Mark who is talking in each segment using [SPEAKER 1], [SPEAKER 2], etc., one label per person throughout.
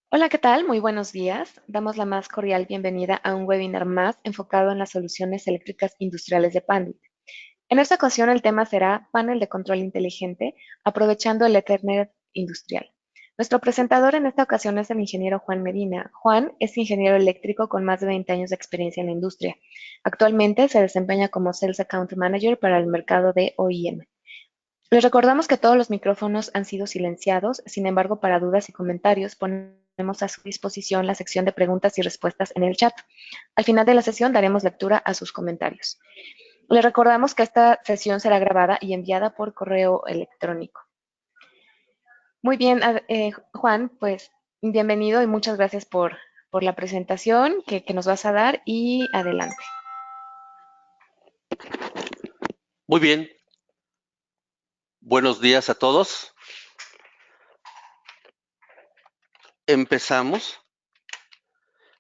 [SPEAKER 1] Hola, ¿qué tal? Muy buenos días. Damos la más cordial bienvenida a un webinar más enfocado en las soluciones eléctricas industriales de Panel. En esta ocasión el tema será panel de control inteligente, aprovechando el Ethernet industrial. Nuestro presentador en esta ocasión es el ingeniero Juan Medina. Juan es ingeniero eléctrico con más de 20 años de experiencia en la industria. Actualmente se desempeña como Sales Account Manager para el mercado de OEM. Les recordamos que todos los micrófonos han sido silenciados, sin embargo, para dudas y comentarios ponemos a su disposición la sección de preguntas y respuestas en el chat. Al final de la sesión daremos lectura a sus comentarios. Les recordamos que esta sesión será grabada y enviada por correo electrónico. Muy bien, Juan, pues bienvenido y muchas gracias por la presentación que nos vas a dar y adelante.
[SPEAKER 2] Muy bien, buenos días a todos. Empezamos.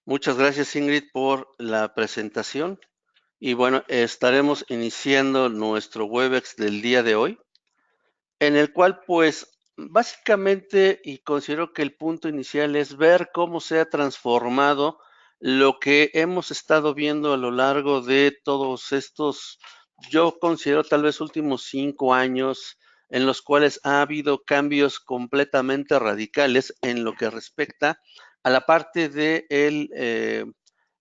[SPEAKER 2] Muchas gracias, Ingrid, por la presentación. Y bueno, estaremos iniciando nuestro Webex del día de hoy, en el cual pues básicamente, y considero que el punto inicial es ver cómo se ha transformado lo que hemos estado viendo a lo largo de todos estos, yo considero tal vez últimos 5 años, en los cuales ha habido cambios completamente radicales en lo que respecta a la parte de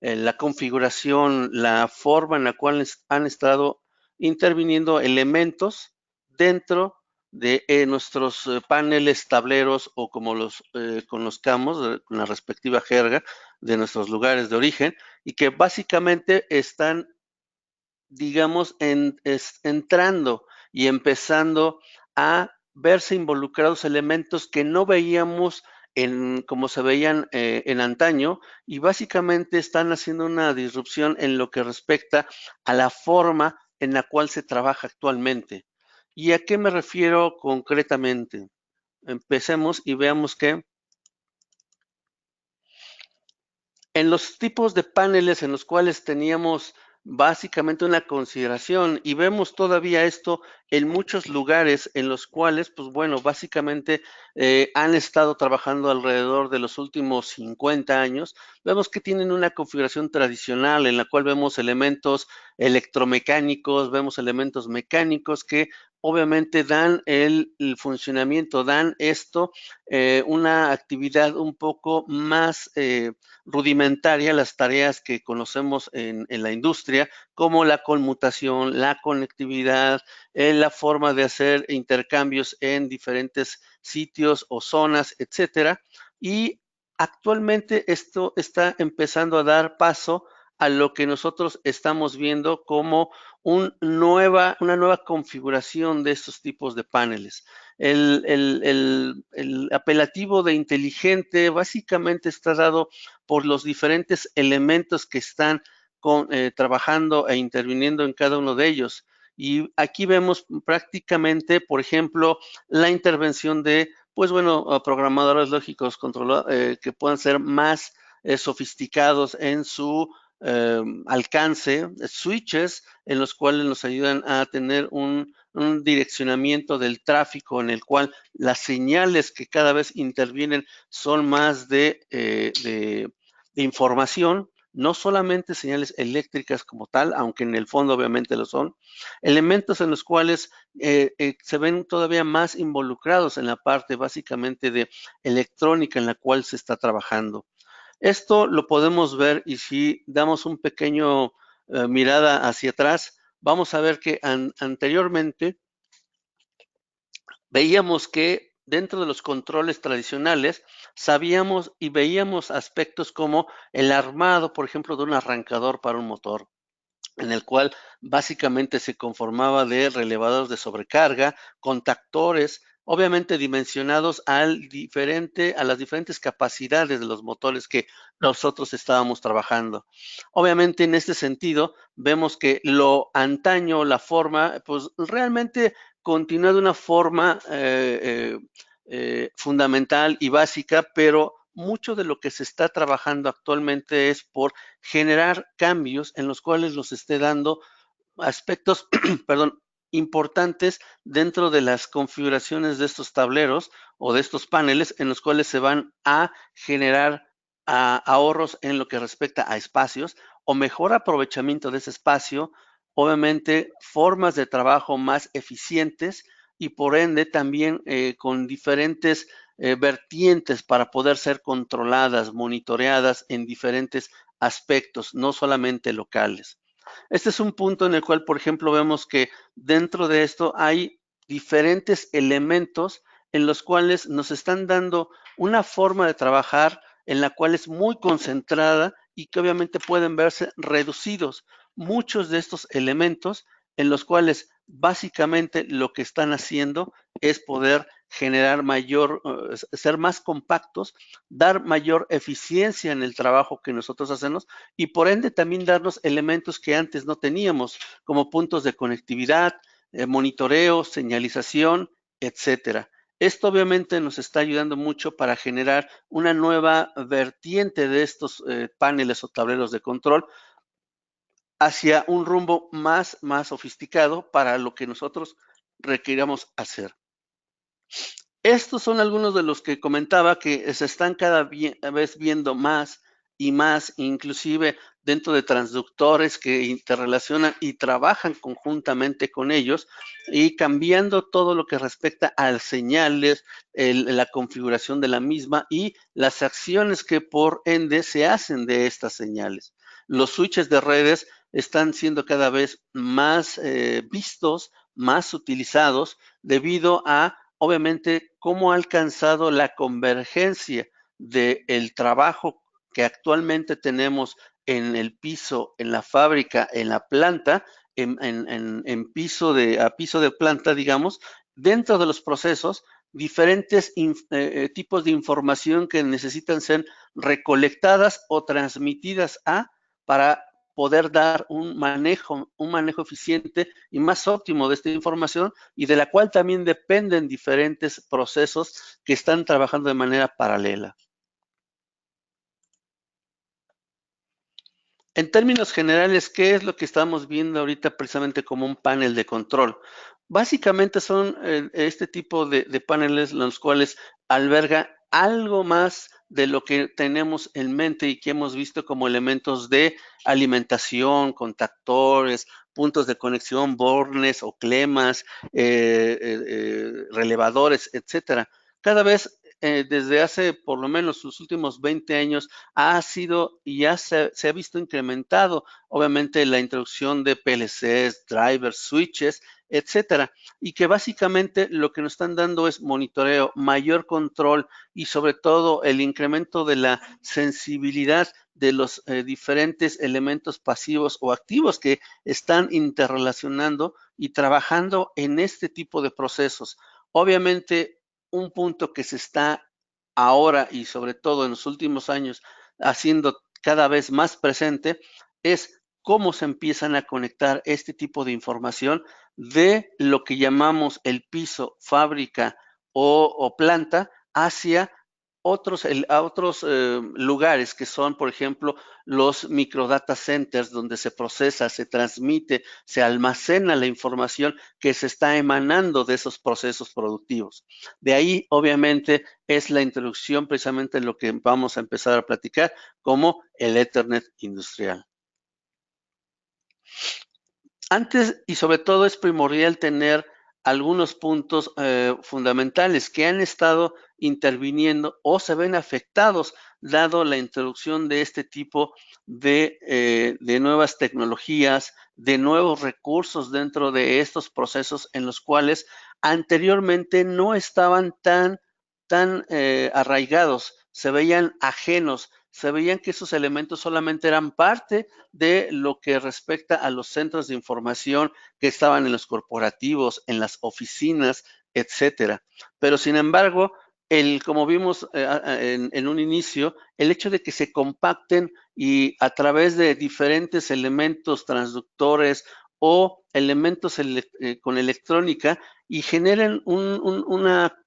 [SPEAKER 2] la configuración, la forma en la cual han estado interviniendo elementos dentro de nuestros paneles, tableros o como los conozcamos, con la respectiva jerga de nuestros lugares de origen, y que básicamente están, digamos, entrando y empezando a verse involucrados elementos que no veíamos como se veían en antaño, y básicamente están haciendo una disrupción en lo que respecta a la forma en la cual se trabaja actualmente. ¿Y a qué me refiero concretamente? Empecemos y veamos que en los tipos de paneles en los cuales teníamos básicamente una consideración, y vemos todavía esto en muchos lugares en los cuales, pues bueno, básicamente han estado trabajando alrededor de los últimos 50 años, vemos que tienen una configuración tradicional en la cual vemos elementos electromecánicos, vemos elementos mecánicos que obviamente dan el funcionamiento, dan esto una actividad un poco más rudimentaria, las tareas que conocemos en la industria, como la conmutación, la conectividad, la forma de hacer intercambios en diferentes sitios o zonas, etcétera. Y actualmente esto está empezando a dar paso a lo que nosotros estamos viendo como una nueva configuración de estos tipos de paneles. El apelativo de inteligente básicamente está dado por los diferentes elementos que están trabajando e interviniendo en cada uno de ellos. Y aquí vemos prácticamente, por ejemplo, la intervención de, pues bueno, programadores lógicos que puedan ser más sofisticados en su alcance, switches en los cuales nos ayudan a tener un direccionamiento del tráfico en el cual las señales que cada vez intervienen son más de información, no solamente señales eléctricas como tal, aunque en el fondo obviamente lo son, elementos en los cuales se ven todavía más involucrados en la parte básicamente de electrónica en la cual se está trabajando. Esto lo podemos ver, y si damos un pequeño mirada hacia atrás, vamos a ver que anteriormente veíamos que dentro de los controles tradicionales sabíamos y veíamos aspectos como el armado, por ejemplo, de un arrancador para un motor, en el cual básicamente se conformaba de relevadores de sobrecarga, contactores, obviamente dimensionados a las diferentes capacidades de los motores que nosotros estábamos trabajando. Obviamente en este sentido vemos que lo antaño, la forma, pues realmente continúa de una forma fundamental y básica, pero mucho de lo que se está trabajando actualmente es por generar cambios en los cuales nos esté dando aspectos, perdón, importantes dentro de las configuraciones de estos tableros o de estos paneles en los cuales se van a generar ahorros en lo que respecta a espacios o mejor aprovechamiento de ese espacio, obviamente formas de trabajo más eficientes y por ende también con diferentes vertientes para poder ser controladas, monitoreadas en diferentes aspectos, no solamente locales. Este es un punto en el cual, por ejemplo, vemos que dentro de esto hay diferentes elementos en los cuales nos están dando una forma de trabajar en la cual es muy concentrada y que obviamente pueden verse reducidos. Muchos de estos elementos en los cuales básicamente lo que están haciendo es poder generar mayor, ser más compactos, dar mayor eficiencia en el trabajo que nosotros hacemos y por ende también darnos elementos que antes no teníamos, como puntos de conectividad, monitoreo, señalización, etcétera. Esto obviamente nos está ayudando mucho para generar una nueva vertiente de estos paneles o tableros de control hacia un rumbo más sofisticado para lo que nosotros requeríamos hacer. Estos son algunos de los que comentaba que se están cada vez viendo más y más, inclusive dentro de transductores que interrelacionan y trabajan conjuntamente con ellos y cambiando todo lo que respecta a señales, la configuración de la misma y las acciones que por ende se hacen de estas señales. Los switches de redes están siendo cada vez más vistos, más utilizados debido a obviamente, cómo ha alcanzado la convergencia del trabajo que actualmente tenemos en el piso, en la fábrica, en la planta, en piso a piso de planta, digamos, dentro de los procesos, diferentes tipos de información que necesitan ser recolectadas o transmitidas para poder dar un manejo eficiente y más óptimo de esta información y de la cual también dependen diferentes procesos que están trabajando de manera paralela. En términos generales, ¿qué es lo que estamos viendo ahorita precisamente como un panel de control? Básicamente son este tipo de paneles los cuales alberga algo más de lo que tenemos en mente y que hemos visto como elementos de alimentación, contactores, puntos de conexión, bornes o clemas, relevadores, etcétera. Cada vez desde hace por lo menos los últimos 20 años ha sido y ya se ha visto incrementado, obviamente, la introducción de PLCs, drivers, switches, etcétera, y que básicamente lo que nos están dando es monitoreo, mayor control y sobre todo el incremento de la sensibilidad de los diferentes elementos pasivos o activos que están interrelacionando y trabajando en este tipo de procesos. Obviamente, un punto que se está ahora y sobre todo en los últimos años haciendo cada vez más presente es cómo se empiezan a conectar este tipo de información de lo que llamamos el piso, fábrica o planta hacia a otros lugares que son, por ejemplo, los microdata centers donde se procesa, se transmite, se almacena la información que se está emanando de esos procesos productivos. De ahí, obviamente, es la introducción precisamente en lo que vamos a empezar a platicar como el Ethernet industrial. Antes y sobre todo es primordial tener algunos puntos fundamentales que han estado interviniendo o se ven afectados dado la introducción de este tipo de nuevas tecnologías, de nuevos recursos dentro de estos procesos en los cuales anteriormente no estaban tan arraigados, se veían ajenos, se veían que esos elementos solamente eran parte de lo que respecta a los centros de información que estaban en los corporativos, en las oficinas, etcétera. Pero sin embargo, como vimos en un inicio, el hecho de que se compacten y a través de diferentes elementos transductores o elementos con electrónica y generen una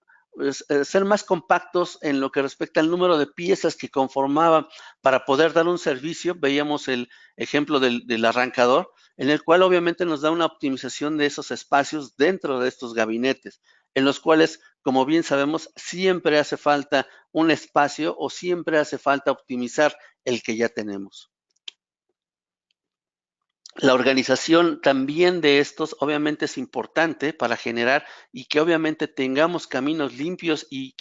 [SPEAKER 2] ser más compactos en lo que respecta al número de piezas que conformaban para poder dar un servicio. Veíamos el ejemplo del arrancador. en el cual obviamente nos da una optimización de esos espacios dentro de estos gabinetes, en los cuales, como bien sabemos, siempre hace falta un espacio o siempre hace falta optimizar el que ya tenemos. La organización también de estos obviamente es importante para generar y que obviamente tengamos caminos limpios y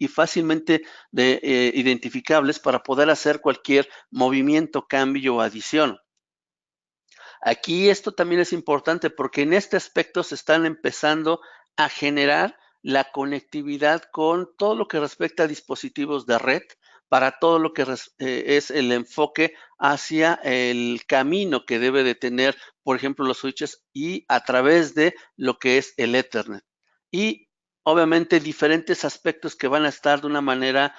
[SPEAKER 2] fácilmente identificables para poder hacer cualquier movimiento, cambio o adición. Aquí esto también es importante porque en este aspecto se están empezando a generar la conectividad con todo lo que respecta a dispositivos de red, para todo lo que es el enfoque hacia el camino que debe de tener, por ejemplo, los switches y a través de lo que es el Ethernet. Y obviamente diferentes aspectos que van a estar de una manera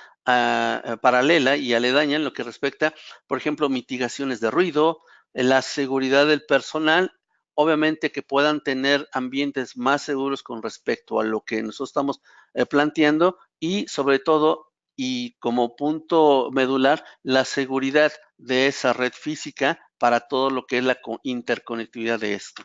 [SPEAKER 2] paralela y aledaña en lo que respecta, por ejemplo, mitigaciones de ruido, la seguridad del personal, obviamente que puedan tener ambientes más seguros con respecto a lo que nosotros estamos planteando y sobre todo, y como punto medular, la seguridad de esa red física para todo lo que es la interconectividad de esto.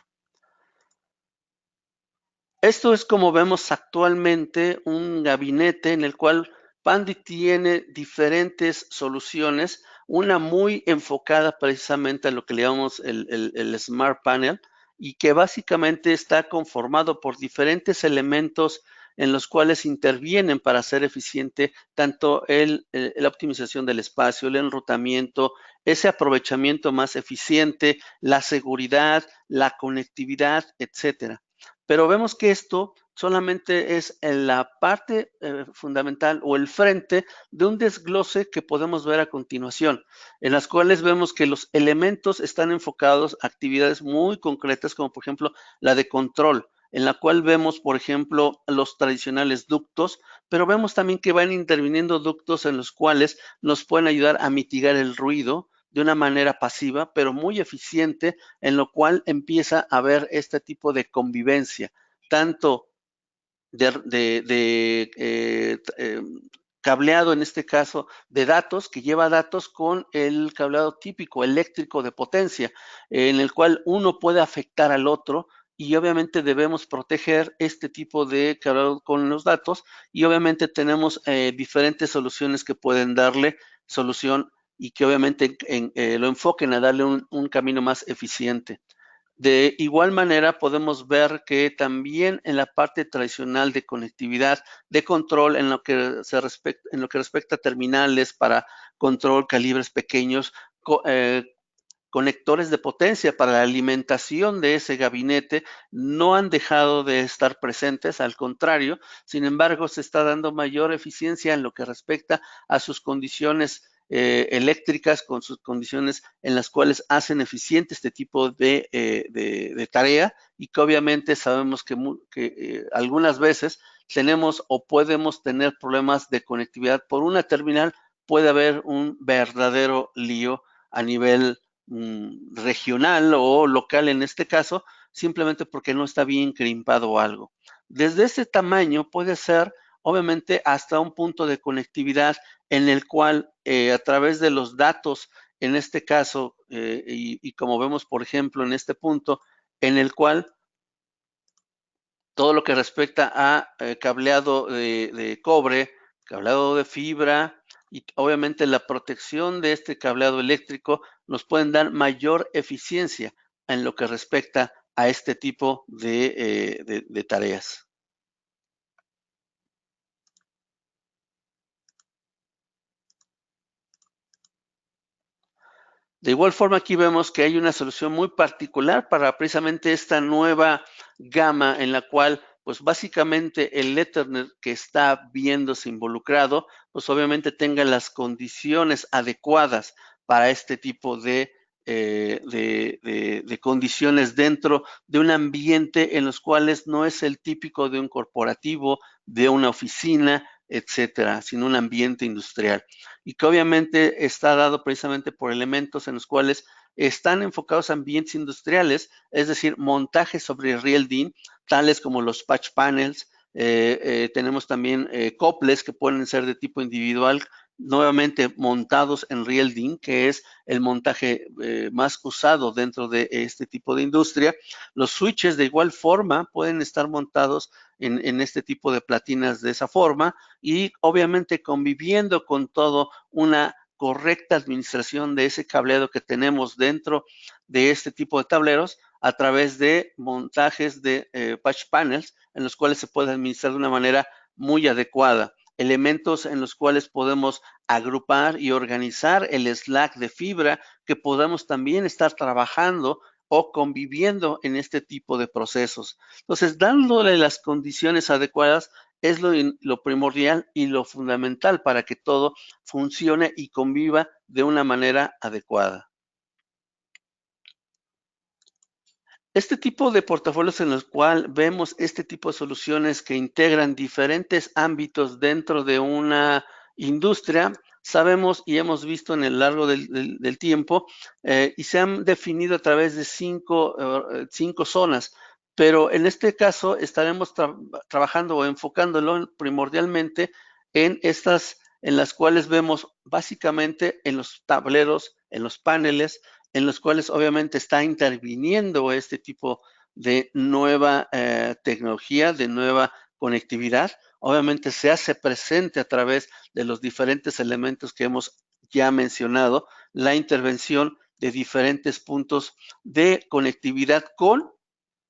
[SPEAKER 2] Esto es como vemos actualmente un gabinete en el cual Pandit tiene diferentes soluciones, una muy enfocada precisamente a lo que le llamamos el Smart Panel y que básicamente está conformado por diferentes elementos en los cuales intervienen para hacer eficiente tanto la optimización del espacio, el enrutamiento, ese aprovechamiento más eficiente, la seguridad, la conectividad, etcétera. Pero vemos que esto solamente es en la parte fundamental o el frente de un desglose que podemos ver a continuación, en las cuales vemos que los elementos están enfocados a actividades muy concretas, como por ejemplo la de control, en la cual vemos, por ejemplo, los tradicionales ductos, pero vemos también que van interviniendo ductos en los cuales nos pueden ayudar a mitigar el ruido de una manera pasiva, pero muy eficiente, en lo cual empieza a haber este tipo de convivencia, tanto de cableado, en este caso, de datos, que lleva datos con el cableado típico eléctrico de potencia, en el cual uno puede afectar al otro y obviamente debemos proteger este tipo de cableado con los datos y obviamente tenemos diferentes soluciones que pueden darle solución y que obviamente lo enfoquen a darle un camino más eficiente. De igual manera, podemos ver que también en la parte tradicional de conectividad, de control, en lo que respecta a terminales para control, calibres pequeños, conectores de potencia para la alimentación de ese gabinete no han dejado de estar presentes, al contrario, sin embargo, se está dando mayor eficiencia en lo que respecta a sus condiciones eléctricas, con sus condiciones en las cuales hacen eficiente este tipo de tarea y que obviamente sabemos que algunas veces tenemos o podemos tener problemas de conectividad por una terminal, puede haber un verdadero lío a nivel regional o local en este caso, simplemente porque no está bien crimpado algo. Desde ese tamaño puede ser, obviamente, hasta un punto de conectividad en el cual a través de los datos, en este caso, y como vemos, por ejemplo, en este punto, en el cual todo lo que respecta a cableado de cobre, cableado de fibra y obviamente la protección de este cableado eléctrico nos pueden dar mayor eficiencia en lo que respecta a este tipo de tareas. De igual forma, aquí vemos que hay una solución muy particular para precisamente esta nueva gama en la cual, pues básicamente el Ethernet que está viéndose involucrado, pues obviamente tenga las condiciones adecuadas para este tipo de condiciones dentro de un ambiente en los cuales no es el típico de un corporativo, de una oficina, etcétera, sino un ambiente industrial y que obviamente está dado precisamente por elementos en los cuales están enfocados a ambientes industriales, es decir, montajes sobre Real DIN, tales como los patch panels, tenemos también coples que pueden ser de tipo individual nuevamente montados en RealDIN, que es el montaje más usado dentro de este tipo de industria. Los switches de igual forma pueden estar montados en este tipo de platinas de esa forma y obviamente conviviendo con todo una correcta administración de ese cableado que tenemos dentro de este tipo de tableros a través de montajes de patch panels en los cuales se puede administrar de una manera muy adecuada. Elementos en los cuales podemos agrupar y organizar el slack de fibra que podamos también estar trabajando o conviviendo en este tipo de procesos. Entonces, dándole las condiciones adecuadas es lo primordial y lo fundamental para que todo funcione y conviva de una manera adecuada. Este tipo de portafolios en los cual vemos este tipo de soluciones que integran diferentes ámbitos dentro de una industria, sabemos y hemos visto en el largo del tiempo y se han definido a través de cinco zonas, pero en este caso estaremos trabajando o enfocándolo primordialmente en estas en las cuales vemos básicamente en los tableros, en los paneles, en los cuales obviamente está interviniendo este tipo de nueva tecnología, de nueva conectividad. Obviamente se hace presente a través de los diferentes elementos que hemos ya mencionado, la intervención de diferentes puntos de conectividad con,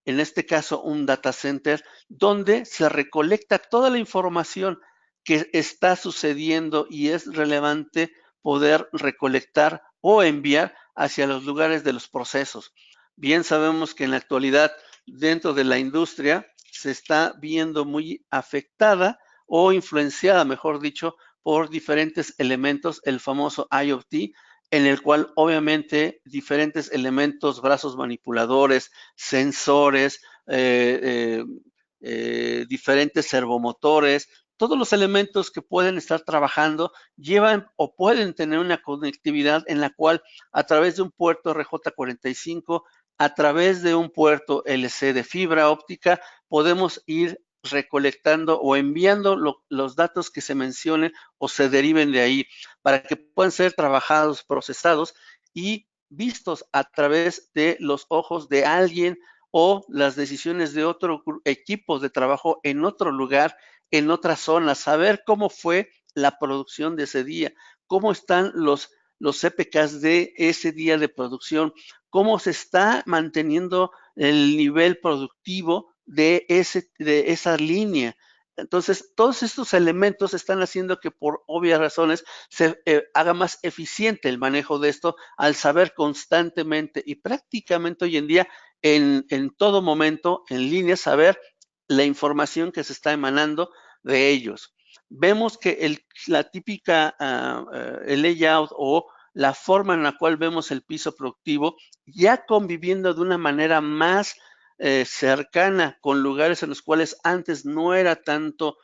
[SPEAKER 2] en este caso, un data center, donde se recolecta toda la información que está sucediendo y es relevante poder recolectar o enviar hacia los lugares de los procesos. Bien sabemos que en la actualidad dentro de la industria se está viendo muy afectada o influenciada, mejor dicho, por diferentes elementos, el famoso IoT, en el cual obviamente diferentes elementos, brazos manipuladores, sensores, diferentes servomotores, todos los elementos que pueden estar trabajando llevan o pueden tener una conectividad en la cual a través de un puerto RJ45, a través de un puerto LC de fibra óptica, podemos ir recolectando o enviando los datos que se mencionen o se deriven de ahí para que puedan ser trabajados, procesados y vistos a través de los ojos de alguien o las decisiones de otro equipo de trabajo en otro lugar, en otra zona, saber cómo fue la producción de ese día, cómo están los CPKs de ese día de producción, cómo se está manteniendo el nivel productivo de esa línea. Entonces, todos estos elementos están haciendo que por obvias razones se haga más eficiente el manejo de esto al saber constantemente y prácticamente hoy en día en todo momento en línea saber la información que se está emanando de ellos. Vemos que la típica, el layout o la forma en la cual vemos el piso productivo ya conviviendo de una manera más cercana con lugares en los cuales antes no era tanto,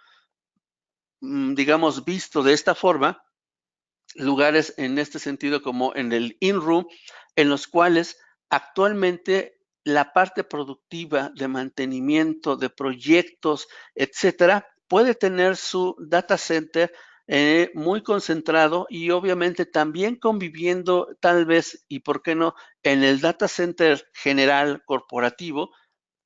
[SPEAKER 2] digamos, visto de esta forma, lugares en este sentido como en el in-room, en los cuales actualmente la parte productiva de mantenimiento de proyectos, etcétera, puede tener su data center muy concentrado y obviamente también conviviendo tal vez y por qué no en el data center general corporativo,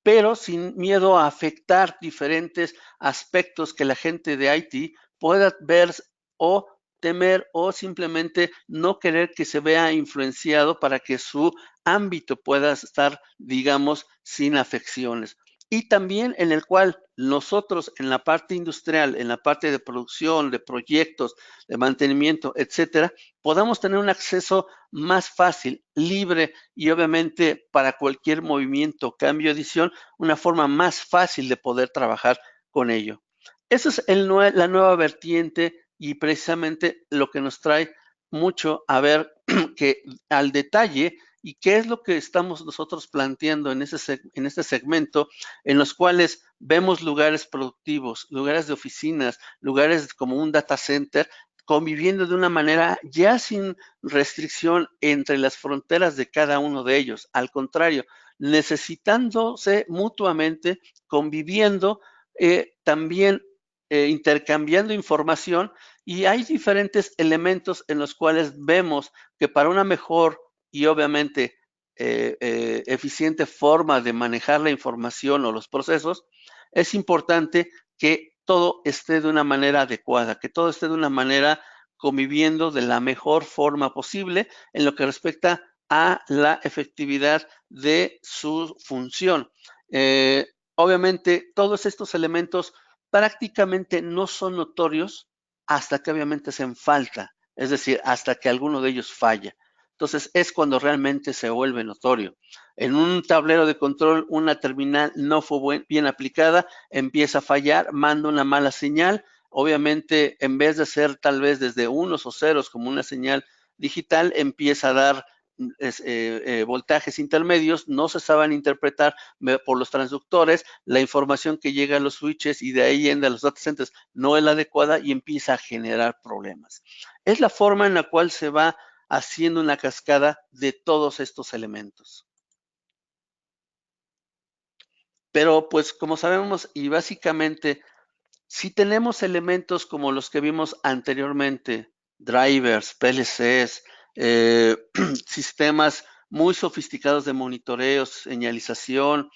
[SPEAKER 2] pero sin miedo a afectar diferentes aspectos que la gente de IT pueda ver o temer o simplemente no querer que se vea influenciado para que su ámbito pueda estar, digamos, sin afecciones. Y también en el cual nosotros en la parte industrial, en la parte de producción, de proyectos, de mantenimiento, etcétera, podamos tener un acceso más fácil, libre y obviamente para cualquier movimiento, cambio, edición, una forma más fácil de poder trabajar con ello. Esa es la nueva vertiente y precisamente lo que nos trae mucho a ver que al detalle y qué es lo que estamos nosotros planteando en este segmento, en los cuales vemos lugares productivos, lugares de oficinas, lugares como un data center, conviviendo de una manera ya sin restricción entre las fronteras de cada uno de ellos. Al contrario, necesitándose mutuamente, conviviendo, también intercambiando información Y hay diferentes elementos en los cuales vemos que para una mejor y obviamente eficiente forma de manejar la información o los procesos, es importante que todo esté de una manera adecuada, que todo esté de una manera conviviendo de la mejor forma posible en lo que respecta a la efectividad de su función. Obviamente, todos estos elementos prácticamente no son notorios hasta que obviamente hacen falta, es decir, hasta que alguno de ellos falla. Entonces es cuando realmente se vuelve notorio. En un tablero de control, una terminal no fue bien aplicada, empieza a fallar, manda una mala señal. Obviamente, en vez de ser tal vez desde unos o ceros como una señal digital, empieza a dar voltajes intermedios, no se saben interpretar por los transductores, la información que llega a los switches y de ahí a los data centers no es la adecuada y empieza a generar problemas. Es la forma en la cual se va haciendo una cascada de todos estos elementos. Pero pues como sabemos y básicamente si tenemos elementos como los que vimos anteriormente, drivers, PLCs, sistemas muy sofisticados de monitoreo, señalización,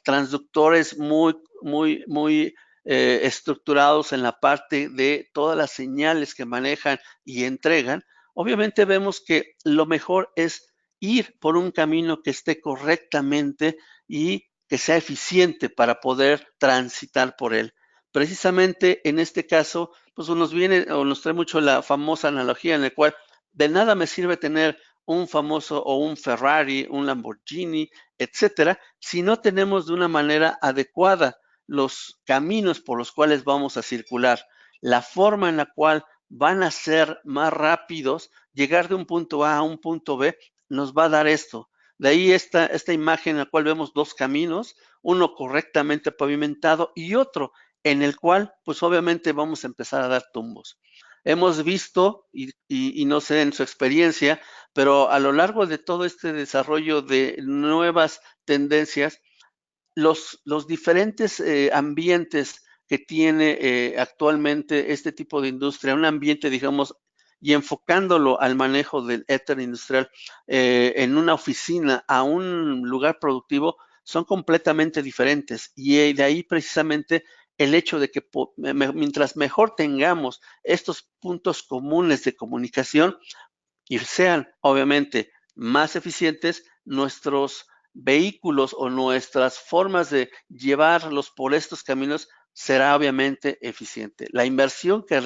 [SPEAKER 2] transductores muy estructurados en la parte de todas las señales que manejan y entregan, obviamente vemos que lo mejor es ir por un camino que esté correctamente y que sea eficiente para poder transitar por él. Precisamente en este caso, pues nos viene o nos trae mucho la famosa analogía en la cual de nada me sirve tener un famoso o un Ferrari, un Lamborghini, etcétera, si no tenemos de una manera adecuada los caminos por los cuales vamos a circular, la forma en la cual van a ser más rápidos, llegar de un punto A a un punto B, nos va a dar esto. De ahí esta imagen en la cual vemos dos caminos, uno correctamente pavimentado y otro en el cual, pues obviamente vamos a empezar a dar tumbos. Hemos visto, y no sé en su experiencia, pero a lo largo de todo este desarrollo de nuevas tendencias, los diferentes ambientes que tiene actualmente este tipo de industria, un ambiente, digamos, y enfocándolo al manejo del éter industrial en una oficina a un lugar productivo, son completamente diferentes. Y de ahí precisamente el hecho de que mientras mejor tengamos estos puntos comunes de comunicación, y sean obviamente más eficientes nuestros vehículos o nuestras formas de llevarlos por estos caminos será obviamente eficiente. La inversión que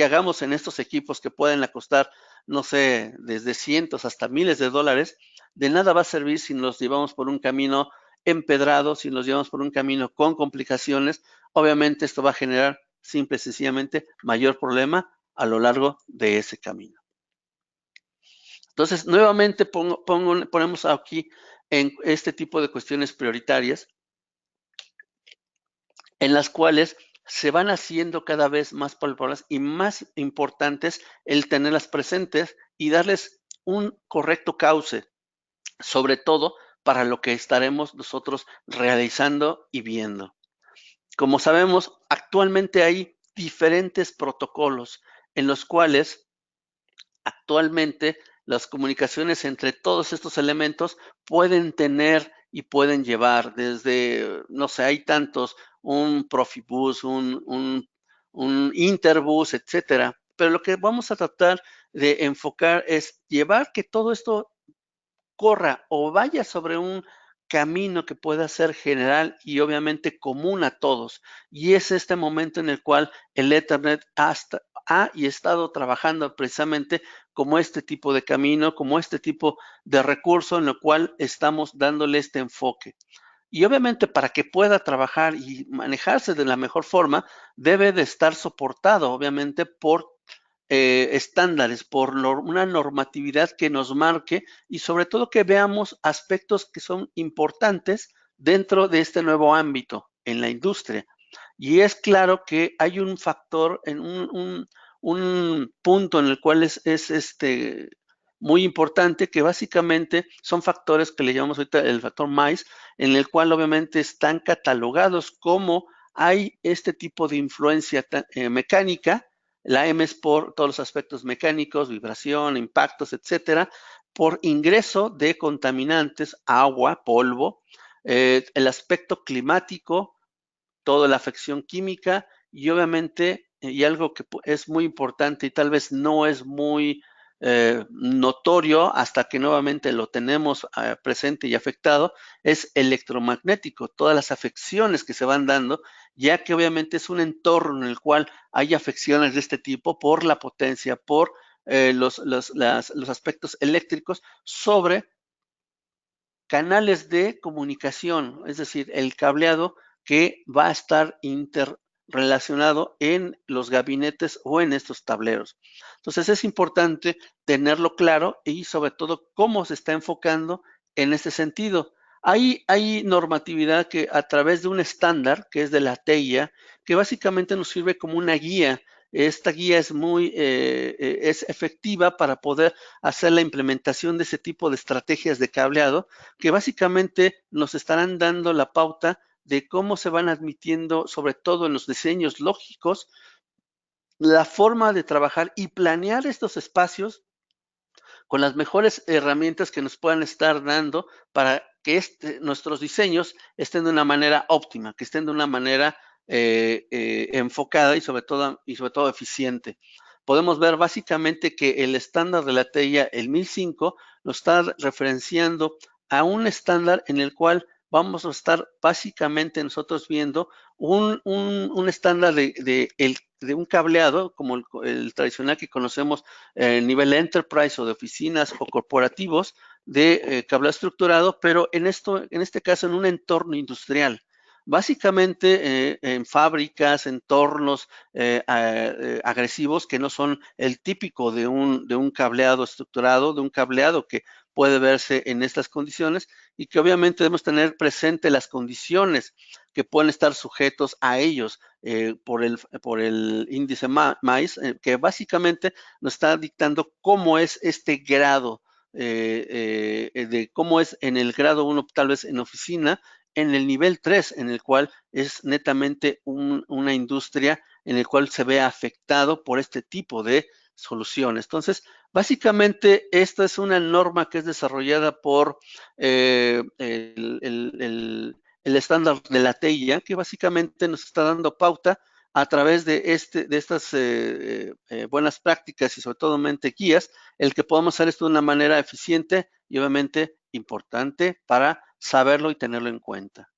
[SPEAKER 2] hagamos en estos equipos que pueden costar, no sé, desde cientos hasta miles de dólares, de nada va a servir si nos llevamos por un camino empedrado, si nos llevamos por un camino con complicaciones. Obviamente esto va a generar simple y sencillamente mayor problema a lo largo de ese camino. Entonces, nuevamente ponemos aquí en este tipo de cuestiones prioritarias en las cuales se van haciendo cada vez más palpables y más importantes el tenerlas presentes y darles un correcto cauce, sobre todo para lo que estaremos nosotros realizando y viendo. Como sabemos, actualmente hay diferentes protocolos en los cuales actualmente las comunicaciones entre todos estos elementos pueden tener y pueden llevar desde, no sé, hay tantos, un Profibus, un Interbus, etcétera. Pero lo que vamos a tratar de enfocar es llevar que todo esto corra o vaya sobre un camino que pueda ser general y obviamente común a todos. Y es este momento en el cual el Ethernet ha y estado trabajando precisamente como este tipo de camino, como este tipo de recurso en el cual estamos dándole este enfoque. Y obviamente para que pueda trabajar y manejarse de la mejor forma, debe de estar soportado obviamente por estándares, por una normatividad que nos marque y sobre todo que veamos aspectos que son importantes dentro de este nuevo ámbito en la industria. Y es claro que hay un factor, en un punto en el cual es muy importante, que básicamente son factores que le llamamos ahorita el factor MICE, en el cual obviamente están catalogados como hay este tipo de influencia mecánica La M es por todos los aspectos mecánicos, vibración, impactos, etcétera, por ingreso de contaminantes, agua, polvo, el aspecto climático, toda la afección química y obviamente, y algo que es muy importante y tal vez no es muy notorio hasta que nuevamente lo tenemos presente y afectado, es electromagnético, todas las afecciones que se van dando, ya que obviamente es un entorno en el cual hay afecciones de este tipo por la potencia, por los aspectos eléctricos sobre canales de comunicación, es decir, el cableado que va a estar interrelacionado en los gabinetes o en estos tableros. Entonces es importante tenerlo claro y sobre todo cómo se está enfocando en este sentido. Hay normatividad que a través de un estándar, que es de la TEIA, que básicamente nos sirve como una guía. Esta guía es efectiva para poder hacer la implementación de ese tipo de estrategias de cableado que básicamente nos estarán dando la pauta de cómo se van admitiendo, sobre todo en los diseños lógicos, la forma de trabajar y planear estos espacios con las mejores herramientas que nos puedan estar dando para que nuestros diseños estén de una manera óptima, que estén de una manera enfocada y sobre todo eficiente. Podemos ver básicamente que el estándar de la TEIA, el 1005, nos está referenciando a un estándar en el cual vamos a estar básicamente nosotros viendo un estándar de un cableado como el tradicional que conocemos nivel enterprise o de oficinas o corporativos de cableado estructurado, pero en este caso en un entorno industrial. Básicamente en fábricas, entornos agresivos que no son el típico de un cableado estructurado, de un cableado que puede verse en estas condiciones y que obviamente debemos tener presente las condiciones que pueden estar sujetos a ellos por el índice MAIS, que básicamente nos está dictando cómo es este grado, de cómo es en el grado 1, tal vez en oficina, en el nivel 3, en el cual es netamente una industria en el cual se ve afectado por este tipo de soluciones. Entonces, básicamente, esta es una norma que es desarrollada por el estándar de la TEIA, que básicamente nos está dando pauta a través de estas buenas prácticas y sobre todo guías, el que podamos hacer esto de una manera eficiente y obviamente importante para saberlo y tenerlo en cuenta.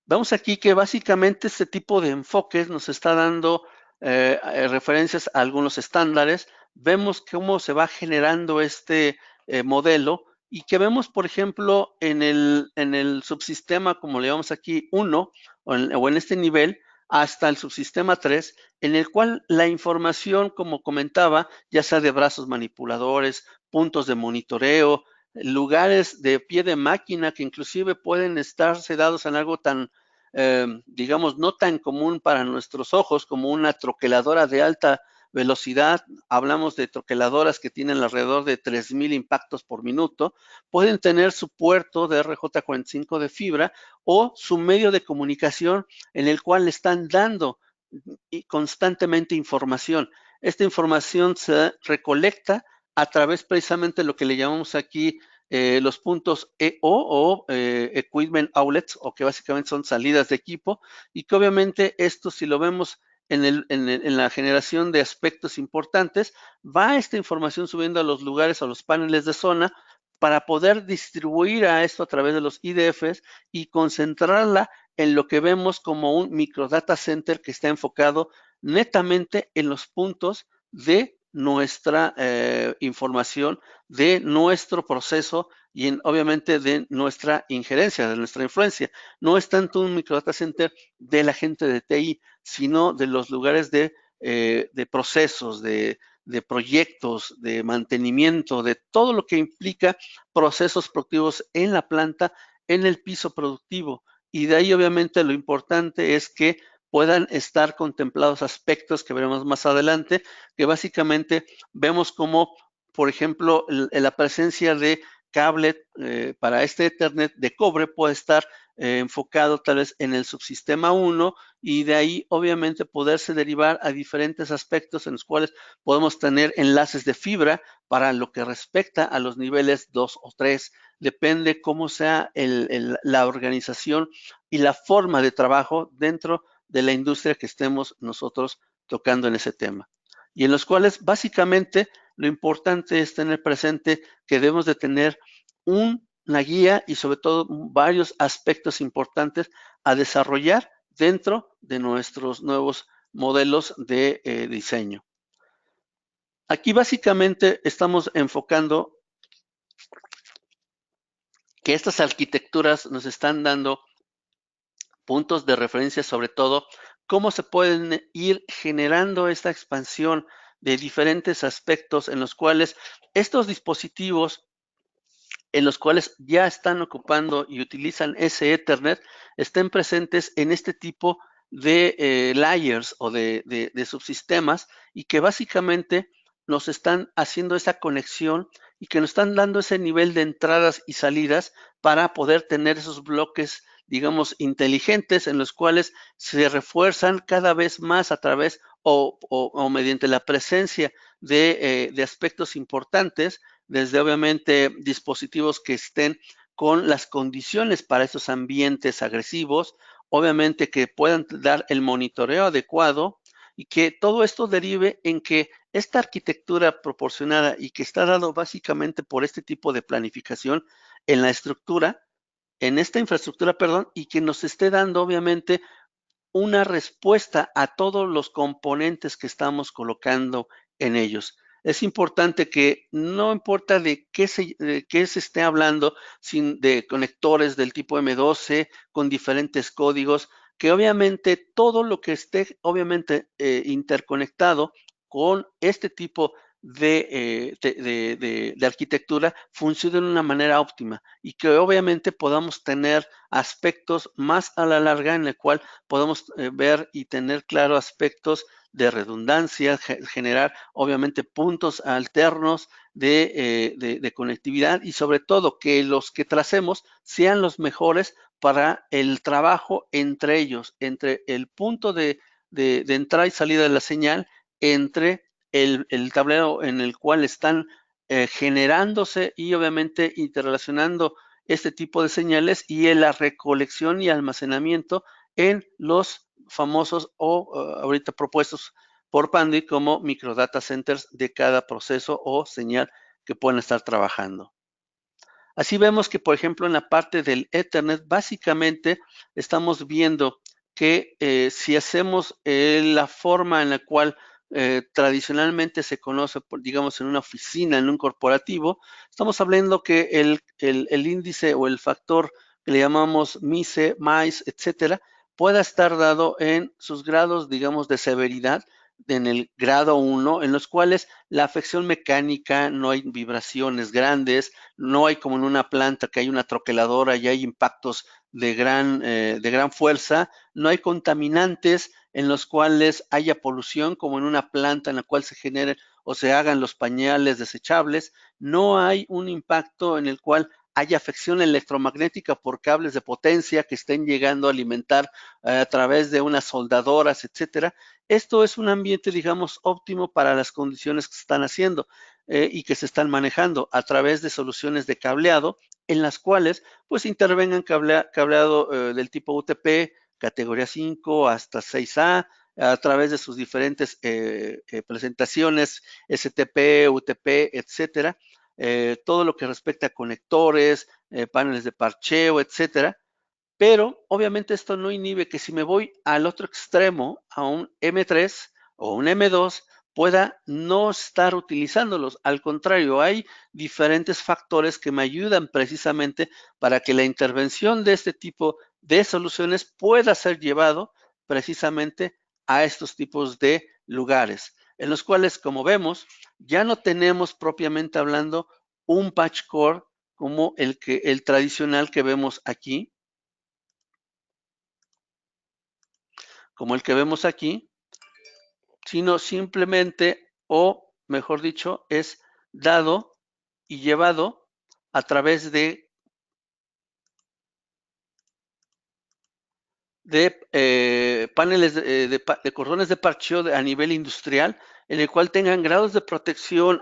[SPEAKER 2] Vemos aquí que básicamente este tipo de enfoques nos está dando referencias a algunos estándares. Vemos cómo se va generando este modelo y que vemos, por ejemplo, en el subsistema, como le llamamos aquí, 1, o en este nivel, hasta el subsistema 3, en el cual la información, como comentaba, ya sea de brazos manipuladores, puntos de monitoreo, lugares de pie de máquina que inclusive pueden estarse dados en algo tan, digamos, no tan común para nuestros ojos como una troqueladora de alta velocidad. Hablamos de troqueladoras que tienen alrededor de 3,000 impactos por minuto. Pueden tener su puerto de RJ45 de fibra o su medio de comunicación en el cual le están dando constantemente información. Esta información se recolecta a través precisamente de lo que le llamamos aquí los puntos EO o Equipment Outlets, o que básicamente son salidas de equipo, y que obviamente esto, si lo vemos en la generación de aspectos importantes, va esta información subiendo a los lugares, a los paneles de zona, para poder distribuir a esto a través de los IDFs y concentrarla en lo que vemos como un micro data center que está enfocado netamente en los puntos de nuestra información, de nuestro proceso y obviamente de nuestra injerencia, de nuestra influencia. No es tanto un micro data center de la gente de TI, sino de los lugares de procesos, de proyectos, de mantenimiento, de todo lo que implica procesos productivos en la planta, en el piso productivo. Y de ahí obviamente lo importante es que puedan estar contemplados aspectos que veremos más adelante, que básicamente vemos como, por ejemplo, la presencia de cable para este Ethernet de cobre puede estar enfocado tal vez en el subsistema 1 y de ahí obviamente poderse derivar a diferentes aspectos en los cuales podemos tener enlaces de fibra para lo que respecta a los niveles 2 o 3. Depende cómo sea la organización y la forma de trabajo dentro de la industria que estemos nosotros tocando en ese tema. Y en los cuales básicamente lo importante es tener presente que debemos de tener una guía y sobre todo varios aspectos importantes a desarrollar dentro de nuestros nuevos modelos de diseño. Aquí básicamente estamos enfocando que estas arquitecturas nos están dando puntos de referencia, sobre todo cómo se pueden ir generando esta expansión de diferentes aspectos en los cuales estos dispositivos en los cuales ya están ocupando y utilizan ese Ethernet estén presentes en este tipo de layers o de subsistemas y que básicamente nos están haciendo esa conexión y que nos están dando ese nivel de entradas y salidas para poder tener esos bloques, digamos, inteligentes en los cuales se refuerzan cada vez más a través o mediante la presencia de aspectos importantes desde obviamente dispositivos que estén con las condiciones para esos ambientes agresivos, obviamente que puedan dar el monitoreo adecuado y que todo esto derive en que esta arquitectura proporcionada y que está dado básicamente por este tipo de planificación en la estructura, en esta infraestructura, perdón, y que nos esté dando obviamente una respuesta a todos los componentes que estamos colocando en ellos. Es importante que no importa de qué se esté hablando, sin de conectores del tipo M12 con diferentes códigos, que obviamente todo lo que esté obviamente interconectado con este tipo de arquitectura funcione de una manera óptima y que obviamente podamos tener aspectos más a la larga en el cual podemos ver y tener claro aspectos de redundancia, generar obviamente puntos alternos de conectividad y sobre todo que los que tracemos sean los mejores para el trabajo entre ellos, entre el punto de entrada y salida de la señal, entre el tablero en el cual están generándose y obviamente interrelacionando este tipo de señales y en la recolección y almacenamiento en los famosos o ahorita propuestos por Pandy como microdata centers de cada proceso o señal que pueden estar trabajando. Así vemos que, por ejemplo, en la parte del Ethernet, básicamente estamos viendo que si hacemos la forma en la cual tradicionalmente se conoce, digamos, en una oficina, en un corporativo, estamos hablando que el índice o el factor que le llamamos MICE, MICE, etcétera, pueda estar dado en sus grados, digamos, de severidad, en el grado 1, en los cuales la afección mecánica, no hay vibraciones grandes, no hay como en una planta que hay una troqueladora y hay impactos de gran fuerza, no hay contaminantes en los cuales haya polución como en una planta en la cual se generen o se hagan los pañales desechables, no hay un impacto en el cual haya afección electromagnética por cables de potencia que estén llegando a alimentar a través de unas soldadoras, etcétera. Esto es un ambiente, digamos, óptimo para las condiciones que se están haciendo y que se están manejando a través de soluciones de cableado en las cuales pues intervengan cableado del tipo UTP, categoría 5 hasta 6A, a través de sus diferentes presentaciones, STP, UTP, etcétera, todo lo que respecta a conectores, paneles de parcheo, etcétera, pero obviamente esto no inhibe que si me voy al otro extremo, a un M3 o un M2, pueda no estar utilizándolos. Al contrario, hay diferentes factores que me ayudan precisamente para que la intervención de este tipo de soluciones pueda ser llevado precisamente a estos tipos de lugares, en los cuales, como vemos, ya no tenemos propiamente hablando un patch core como el tradicional que vemos aquí, sino simplemente, o mejor dicho, es dado y llevado a través de de paneles de cordones de parcheo a nivel industrial, en el cual tengan grados de protección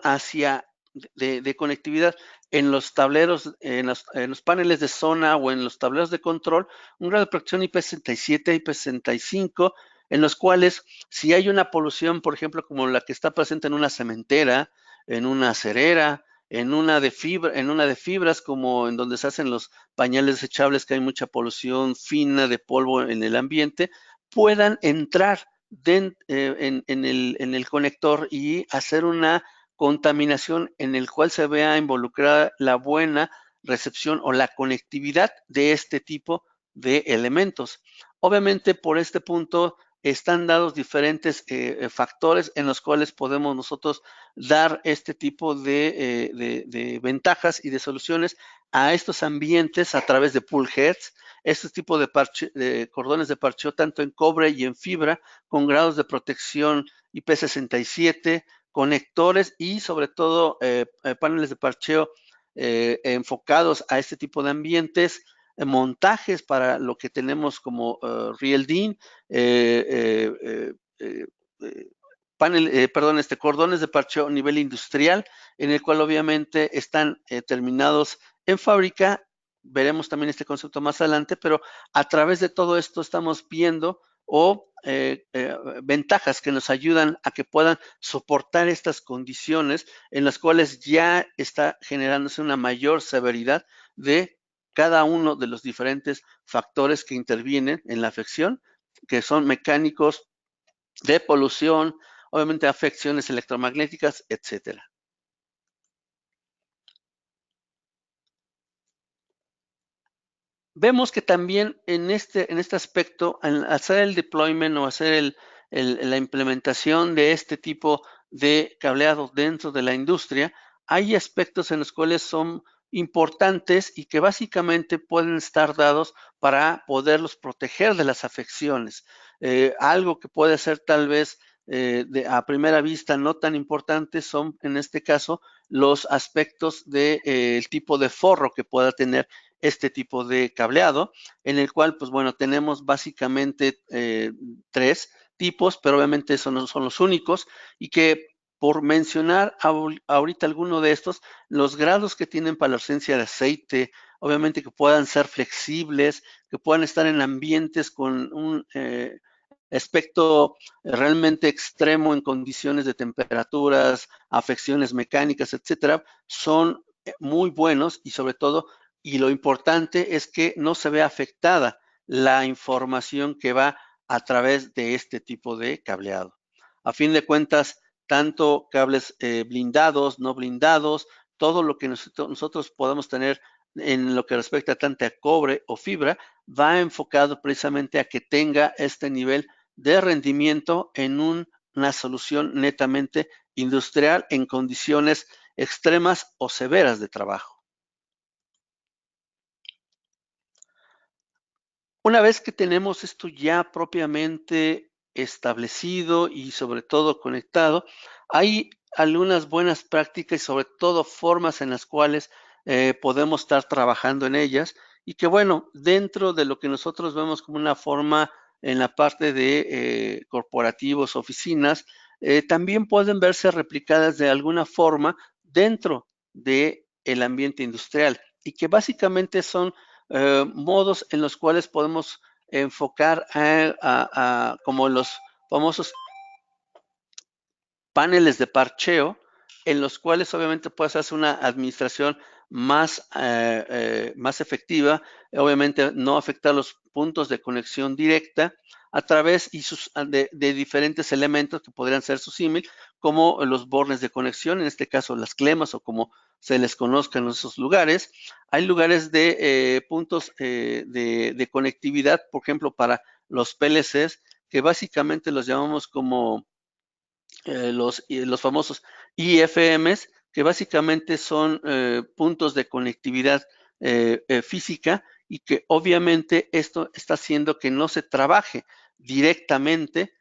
[SPEAKER 2] de conectividad en los tableros, en los paneles de zona o en los tableros de control, un grado de protección IP67, IP65, en los cuales si hay una polución, por ejemplo, como la que está presente en una cementera, en una acerera, en una de fibras, como en donde se hacen los pañales desechables, que hay mucha polución fina de polvo en el ambiente, puedan entrar en el conector y hacer una contaminación en el cual se vea involucrada la buena recepción o la conectividad de este tipo de elementos. Obviamente, por este punto están dados diferentes factores en los cuales podemos nosotros dar este tipo de ventajas y de soluciones a estos ambientes a través de pull heads, este tipo de cordones de parcheo tanto en cobre y en fibra con grados de protección IP67, conectores y sobre todo paneles de parcheo enfocados a este tipo de ambientes, montajes para lo que tenemos como Real DIN, eh, eh, eh, eh, cordones de parcheo a nivel industrial, en el cual obviamente están terminados en fábrica. Veremos también este concepto más adelante, pero a través de todo esto estamos viendo ventajas que nos ayudan a que puedan soportar estas condiciones en las cuales ya está generándose una mayor severidad de cada uno de los diferentes factores que intervienen en la afección, que son mecánicos, de polución, obviamente afecciones electromagnéticas, etcétera. Vemos que también en este aspecto, al hacer el deployment o hacer la implementación de este tipo de cableado dentro de la industria, hay aspectos en los cuales son importantes y que básicamente pueden estar dados para poderlos proteger de las afecciones. Algo que puede ser tal vez a primera vista no tan importantes son en este caso los aspectos del tipo de forro que pueda tener este tipo de cableado, en el cual, pues bueno, tenemos básicamente tres tipos, pero obviamente esos no son los únicos, y que por mencionar ahorita alguno de estos, los grados que tienen para la ausencia de aceite, obviamente que puedan ser flexibles, que puedan estar en ambientes con un aspecto realmente extremo en condiciones de temperaturas, afecciones mecánicas, etcétera, son muy buenos y sobre todo y lo importante es que no se vea afectada la información que va a través de este tipo de cableado. A fin de cuentas, tanto cables blindados, no blindados, todo lo que nosotros podamos tener en lo que respecta tanto a cobre o fibra, va enfocado precisamente a que tenga este nivel de rendimiento en una solución netamente industrial en condiciones extremas o severas de trabajo. Una vez que tenemos esto ya propiamente establecido y sobre todo conectado, hay algunas buenas prácticas y sobre todo formas en las cuales podemos estar trabajando en ellas y que bueno, dentro de lo que nosotros vemos como una forma en la parte de corporativos, oficinas, también pueden verse replicadas de alguna forma dentro del ambiente industrial y que básicamente son modos en los cuales podemos enfocar como los famosos paneles de parcheo, en los cuales obviamente puedes hacer una administración más efectiva, obviamente no afectar los puntos de conexión directa a través de diferentes elementos que podrían ser su símil, como los bornes de conexión, en este caso las clemas o como se les conozca en esos lugares. Hay lugares de puntos de conectividad, por ejemplo, para los PLCs, que básicamente los llamamos como los famosos IFMs, que básicamente son puntos de conectividad física y que obviamente esto está haciendo que no se trabaje directamente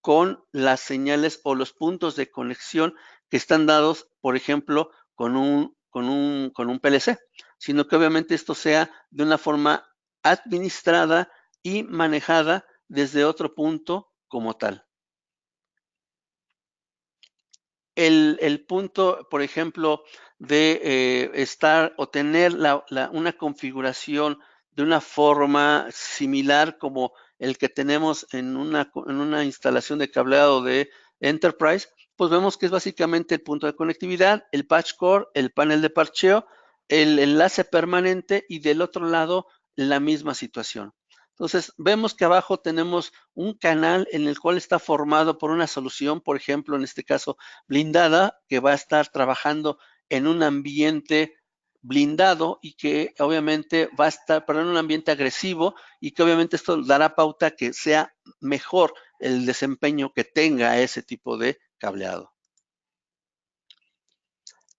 [SPEAKER 2] con las señales o los puntos de conexión que están dados, por ejemplo, con un PLC, sino que obviamente esto sea de una forma administrada y manejada desde otro punto como tal. El punto, por ejemplo, de estar o tener una configuración de una forma similar como el que tenemos en una instalación de cableado de Enterprise, pues vemos que es básicamente el punto de conectividad, el patch core, el panel de parcheo, el enlace permanente y del otro lado la misma situación. Entonces, vemos que abajo tenemos un canal en el cual está formado por una solución, por ejemplo, en este caso, blindada, que va a estar trabajando en un ambiente blindado y que obviamente va a estar en un ambiente agresivo y que obviamente esto dará pauta que sea mejor el desempeño que tenga ese tipo de cableado.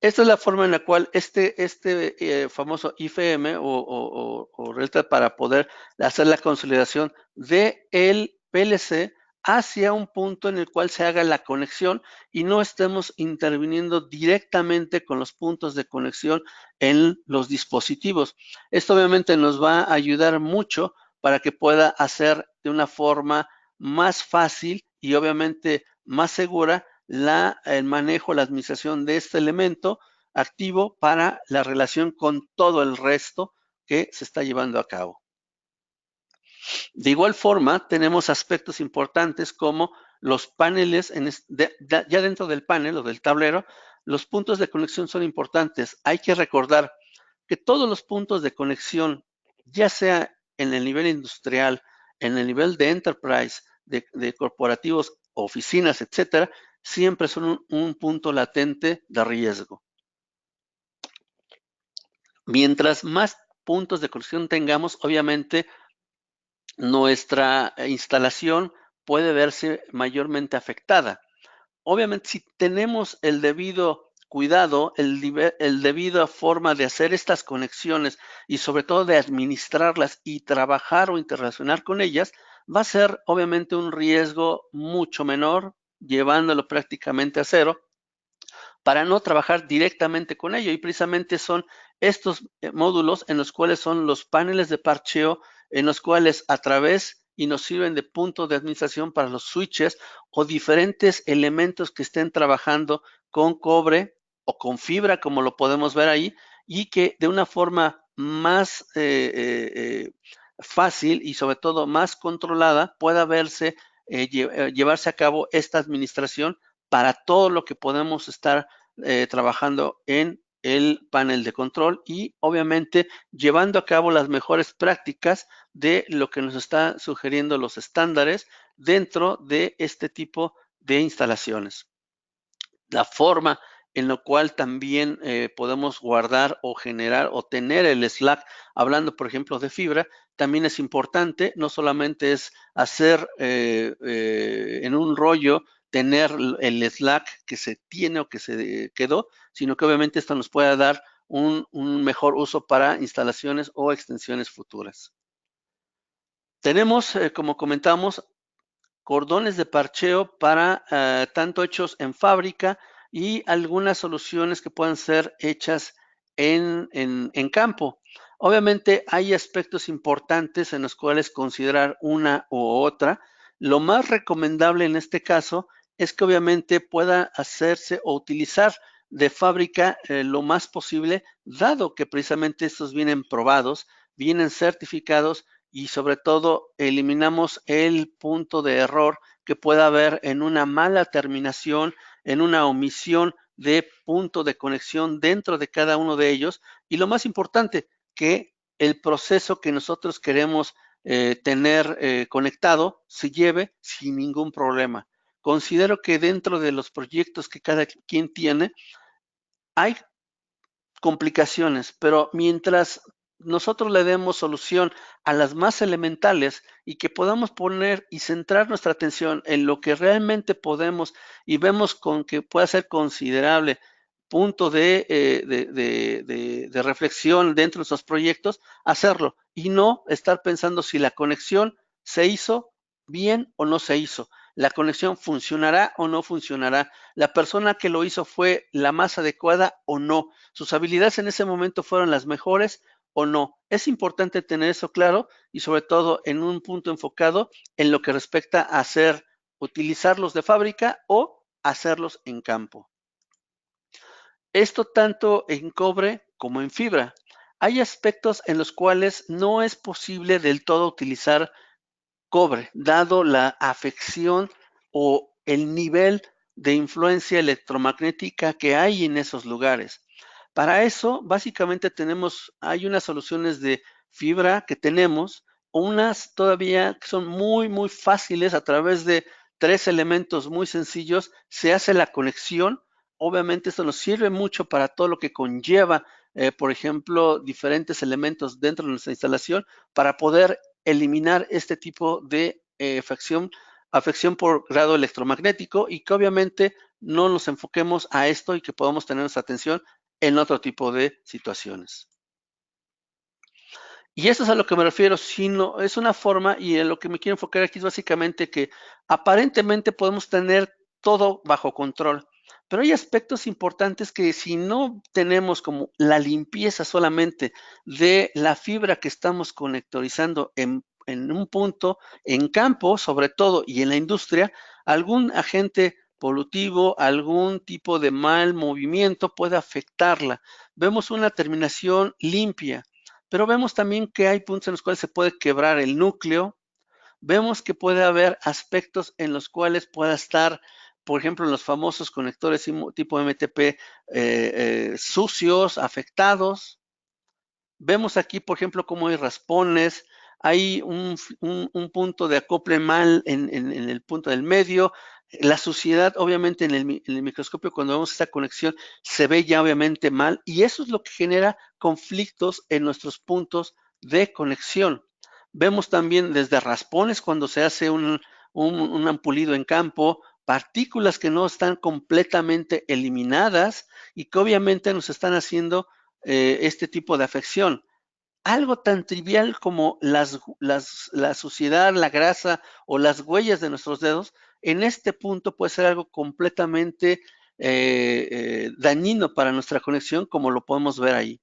[SPEAKER 2] Esta es la forma en la cual este famoso IFM o Realtor para poder hacer la consolidación del PLC hacia un punto en el cual se haga la conexión y no estemos interviniendo directamente con los puntos de conexión en los dispositivos. Esto obviamente nos va a ayudar mucho para que pueda hacer de una forma más fácil y obviamente más segura el manejo, la administración de este elemento activo para la relación con todo el resto que se está llevando a cabo. De igual forma, tenemos aspectos importantes como los paneles, ya dentro del panel o del tablero, los puntos de conexión son importantes. Hay que recordar que todos los puntos de conexión, ya sea en el nivel industrial, en el nivel de enterprise, de corporativos, oficinas, etcétera, siempre son un punto latente de riesgo. Mientras más puntos de conexión tengamos, obviamente nuestra instalación puede verse mayormente afectada. Obviamente, si tenemos el debido cuidado, el debido forma de hacer estas conexiones y sobre todo de administrarlas y trabajar o interrelacionar con ellas, va a ser obviamente un riesgo mucho menor, llevándolo prácticamente a cero, para no trabajar directamente con ello. Y precisamente son estos módulos en los cuales son los paneles de parcheo, en los cuales a través y nos sirven de punto de administración para los switches o diferentes elementos que estén trabajando con cobre o con fibra, como lo podemos ver ahí, y que de una forma más fácil y sobre todo más controlada pueda llevarse a cabo esta administración para todo lo que podemos estar trabajando en el panel de control y obviamente llevando a cabo las mejores prácticas de lo que nos está sugiriendo los estándares dentro de este tipo de instalaciones. La forma en la cual también podemos guardar o generar o tener el Slack, hablando por ejemplo de fibra, también es importante, no solamente es hacer en un rollo, tener el Slack que se tiene o que se quedó, sino que obviamente esto nos puede dar un mejor uso para instalaciones o extensiones futuras. Tenemos, como comentamos, cordones de parcheo para tanto hechos en fábrica y algunas soluciones que puedan ser hechas en campo. Obviamente hay aspectos importantes en los cuales considerar una u otra. Lo más recomendable en este caso es que obviamente pueda hacerse o utilizar de fábrica lo más posible, dado que precisamente estos vienen probados, vienen certificados y sobre todo eliminamos el punto de error que pueda haber en una mala terminación, en una omisión de punto de conexión dentro de cada uno de ellos. Y lo más importante, que el proceso que nosotros queremos tener conectado se lleve sin ningún problema. Considero que dentro de los proyectos que cada quien tiene, hay complicaciones, pero mientras nosotros le demos solución a las más elementales y que podamos poner y centrar nuestra atención en lo que realmente podemos y vemos con que pueda ser considerable punto de reflexión dentro de esos proyectos, hacerlo y no estar pensando si la conexión se hizo bien o no se hizo. La conexión funcionará o no funcionará. La persona que lo hizo fue la más adecuada o no. Sus habilidades en ese momento fueron las mejores o no. Es importante tener eso claro y sobre todo en un punto enfocado en lo que respecta a utilizarlos de fábrica o hacerlos en campo. Esto tanto en cobre como en fibra. Hay aspectos en los cuales no es posible del todo utilizar cobre, dado la afección o el nivel de influencia electromagnética que hay en esos lugares. Para eso, básicamente hay unas soluciones de fibra que tenemos, unas todavía que son muy fáciles a través de 3 elementos muy sencillos, se hace la conexión. Obviamente esto nos sirve mucho para todo lo que conlleva, por ejemplo, diferentes elementos dentro de nuestra instalación para poder eliminar este tipo de afección por grado electromagnético y que obviamente no nos enfoquemos a esto y que podamos tener nuestra atención en otro tipo de situaciones. Y eso es a lo que me refiero, sino es una forma y en lo que me quiero enfocar aquí es básicamente que aparentemente podemos tener todo bajo control, pero hay aspectos importantes que si no tenemos como la limpieza solamente de la fibra que estamos conectorizando en un punto, en campo sobre todo y en la industria, algún agente polutivo, algún tipo de mal movimiento puede afectarla. Vemos una terminación limpia, pero vemos también que hay puntos en los cuales se puede quebrar el núcleo. Vemos que puede haber aspectos en los cuales pueda estar, por ejemplo, en los famosos conectores tipo MTP sucios, afectados. Vemos aquí, por ejemplo, cómo hay raspones, hay un punto de acople mal en el punto del medio. La suciedad, obviamente, en el microscopio, cuando vemos esta conexión, se ve ya obviamente mal y eso es lo que genera conflictos en nuestros puntos de conexión. Vemos también desde raspones cuando se hace un ampulido en campo, partículas que no están completamente eliminadas y que obviamente nos están haciendo este tipo de afección. Algo tan trivial como la suciedad, la grasa o las huellas de nuestros dedos, en este punto puede ser algo completamente dañino para nuestra conexión, como lo podemos ver ahí.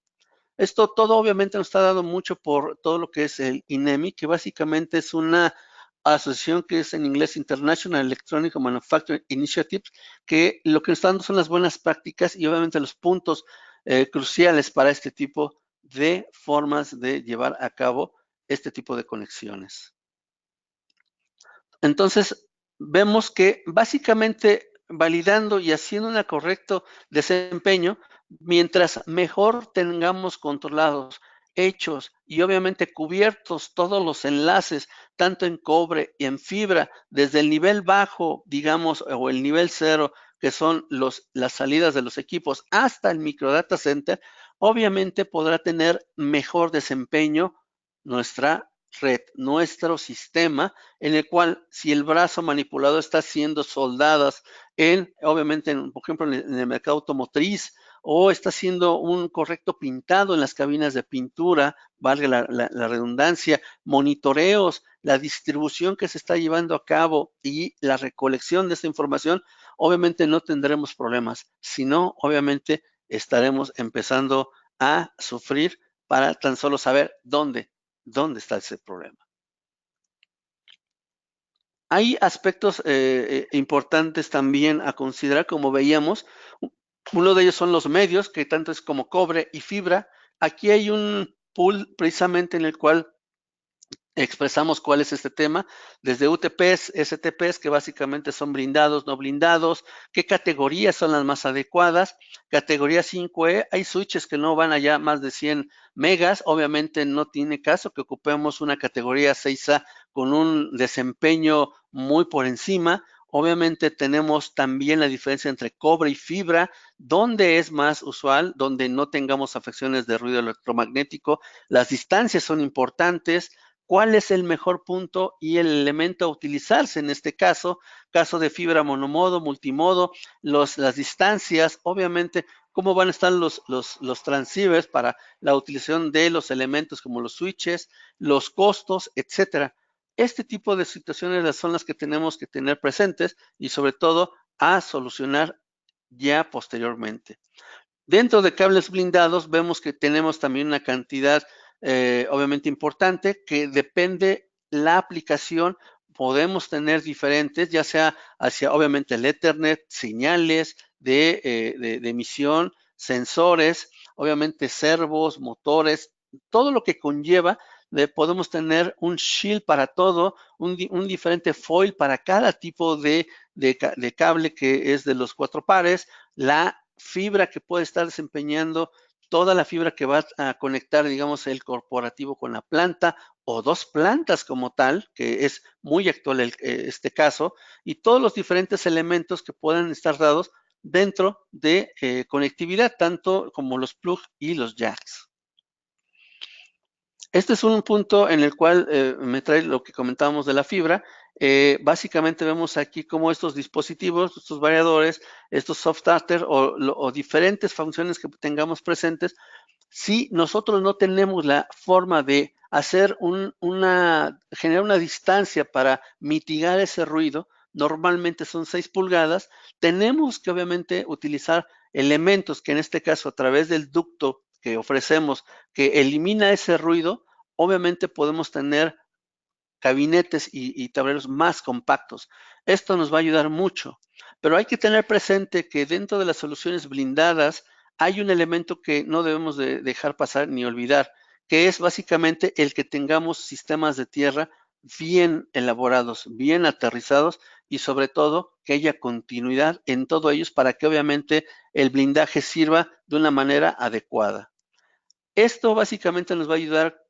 [SPEAKER 2] Esto todo obviamente nos está dado mucho por todo lo que es el INEMI, que básicamente es una asociación que es en inglés International Electronic Manufacturing Initiative, que lo que nos está dando son las buenas prácticas y obviamente los puntos cruciales para este tipo de formas de llevar a cabo este tipo de conexiones. Entonces, vemos que básicamente validando y haciendo un correcto desempeño, mientras mejor tengamos controlados, hechos y obviamente cubiertos todos los enlaces, tanto en cobre y en fibra, desde el nivel bajo, digamos, o el nivel cero, que son las salidas de los equipos, hasta el microdata center, obviamente podrá tener mejor desempeño nuestra red, nuestro sistema, en el cual si el brazo manipulador está haciendo soldadas obviamente, por ejemplo, en el mercado automotriz, o está haciendo un correcto pintado en las cabinas de pintura, valga la redundancia, monitoreos, la distribución que se está llevando a cabo y la recolección de esta información, obviamente no tendremos problemas, sino obviamente estaremos empezando a sufrir para tan solo saber dónde está ese problema. Hay aspectos importantes también a considerar, como veíamos. Uno de ellos son los medios, que tanto es como cobre y fibra. Aquí hay un pool precisamente en el cual expresamos cuál es este tema, desde UTPs, STPs, que básicamente son blindados, no blindados, qué categorías son las más adecuadas. Categoría 5E, hay switches que no van allá más de 100 megas, obviamente no tiene caso que ocupemos una categoría 6A con un desempeño muy por encima. Obviamente tenemos también la diferencia entre cobre y fibra, donde es más usual, donde no tengamos afecciones de ruido electromagnético. Las distancias son importantes. ¿Cuál es el mejor punto y el elemento a utilizarse en este caso? Caso de fibra monomodo, multimodo, las distancias, obviamente, cómo van a estar los transceivers para la utilización de los elementos como los switches, los costos, etcétera. Este tipo de situaciones son las que tenemos que tener presentes y sobre todo a solucionar ya posteriormente. Dentro de cables blindados vemos que tenemos también una cantidad obviamente importante, que depende la aplicación, podemos tener diferentes, ya sea hacia obviamente el Ethernet, señales de emisión, sensores, obviamente servos, motores, todo lo que conlleva podemos tener un shield para todo, un diferente foil para cada tipo de cable que es de los 4 pares, la fibra que puede estar desempeñando, toda la fibra que va a conectar, digamos, el corporativo con la planta o 2 plantas como tal, que es muy actual este caso, y todos los diferentes elementos que puedan estar dados dentro de conectividad, tanto como los plugs y los jacks. Este es un punto en el cual me trae lo que comentábamos de la fibra. Básicamente vemos aquí cómo estos dispositivos, estos variadores, estos soft starter o diferentes funciones que tengamos presentes, si nosotros no tenemos la forma de hacer generar una distancia para mitigar ese ruido, normalmente son 6 pulgadas, tenemos que obviamente utilizar elementos que en este caso a través del ducto que ofrecemos que elimina ese ruido, obviamente podemos tener gabinetes y tableros más compactos. Esto nos va a ayudar mucho, pero hay que tener presente que dentro de las soluciones blindadas hay un elemento que no debemos de dejar pasar ni olvidar, que es básicamente el que tengamos sistemas de tierra bien elaborados, bien aterrizados y sobre todo que haya continuidad en todos ellos para que obviamente el blindaje sirva de una manera adecuada. Esto básicamente nos va a ayudar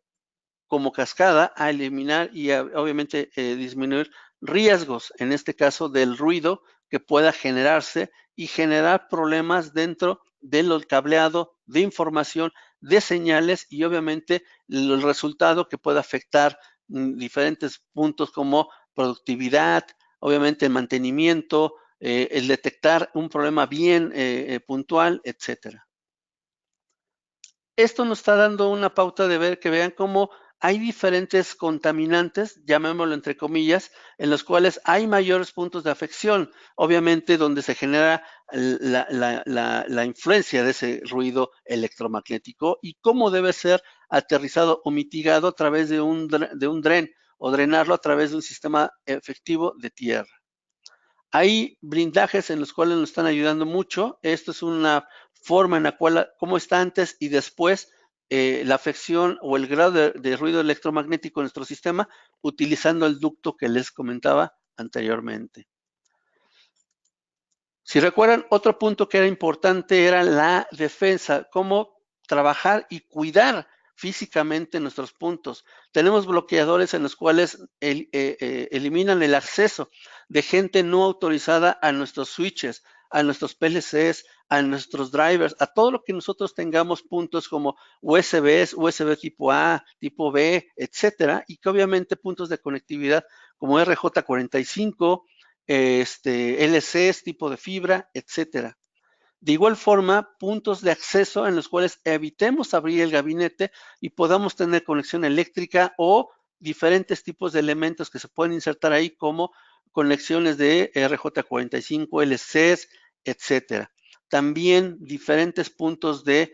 [SPEAKER 2] como cascada a eliminar y obviamente disminuir riesgos, en este caso del ruido que pueda generarse y generar problemas dentro del cableado de información, de señales y obviamente el resultado que pueda afectar diferentes puntos como productividad, obviamente el mantenimiento, el detectar un problema bien puntual, etcétera. Esto nos está dando una pauta de ver que vean cómo hay diferentes contaminantes, llamémoslo entre comillas, en los cuales hay mayores puntos de afección, obviamente donde se genera la influencia de ese ruido electromagnético y cómo debe ser aterrizado o mitigado a través de un dren o drenarlo a través de un sistema efectivo de tierra. Hay blindajes en los cuales nos están ayudando mucho. Esto es una forma en la cual, cómo está antes y después la afección o el grado de ruido electromagnético en nuestro sistema utilizando el ducto que les comentaba anteriormente. Si recuerdan, otro punto que era importante era la defensa, cómo trabajar y cuidar físicamente nuestros puntos. Tenemos bloqueadores en los cuales eliminan el acceso de gente no autorizada a nuestros switches, a nuestros PLCs, a nuestros drivers, a todo lo que nosotros tengamos puntos como USBs, USB tipo A, tipo B, etcétera, y que obviamente puntos de conectividad como RJ45, LCs, tipo de fibra, etcétera. De igual forma, puntos de acceso en los cuales evitemos abrir el gabinete y podamos tener conexión eléctrica o diferentes tipos de elementos que se pueden insertar ahí como conexiones de RJ45, LCs, etcétera. También diferentes puntos de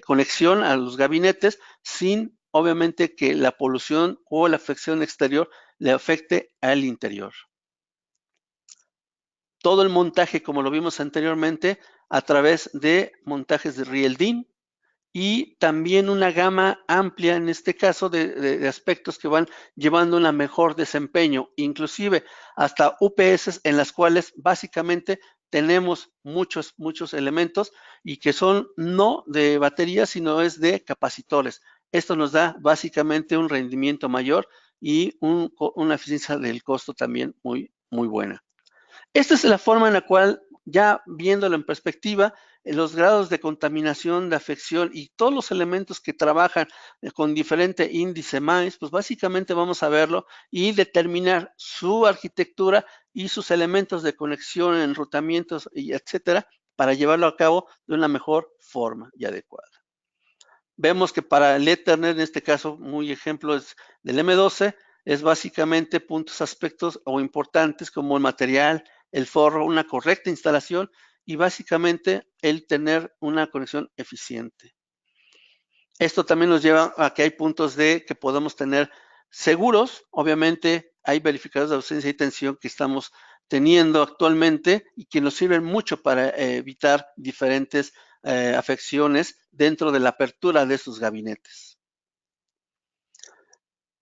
[SPEAKER 2] conexión a los gabinetes sin obviamente que la polución o la afección exterior le afecte al interior. Todo el montaje, como lo vimos anteriormente, a través de montajes de RealDIN y también una gama amplia, en este caso, de aspectos que van llevando un mejor desempeño, inclusive hasta UPS en las cuales básicamente tenemos muchos elementos y que son no de baterías, sino es de capacitores. Esto nos da básicamente un rendimiento mayor y una eficiencia del costo también muy buena. Esta es la forma en la cual, ya viéndolo en perspectiva, los grados de contaminación, de afección y todos los elementos que trabajan con diferente índice MAIS, pues básicamente vamos a verlo y determinar su arquitectura y sus elementos de conexión, enrutamientos, y etcétera, para llevarlo a cabo de una mejor forma y adecuada. Vemos que para el Ethernet, en este caso, muy ejemplo es del M12, es básicamente puntos, aspectos o importantes como el material, el forro, una correcta instalación y básicamente el tener una conexión eficiente. Esto también nos lleva a que hay puntos de que podemos tener seguros. Obviamente hay verificadores de ausencia y tensión que estamos teniendo actualmente y que nos sirven mucho para evitar diferentes afecciones dentro de la apertura de sus gabinetes.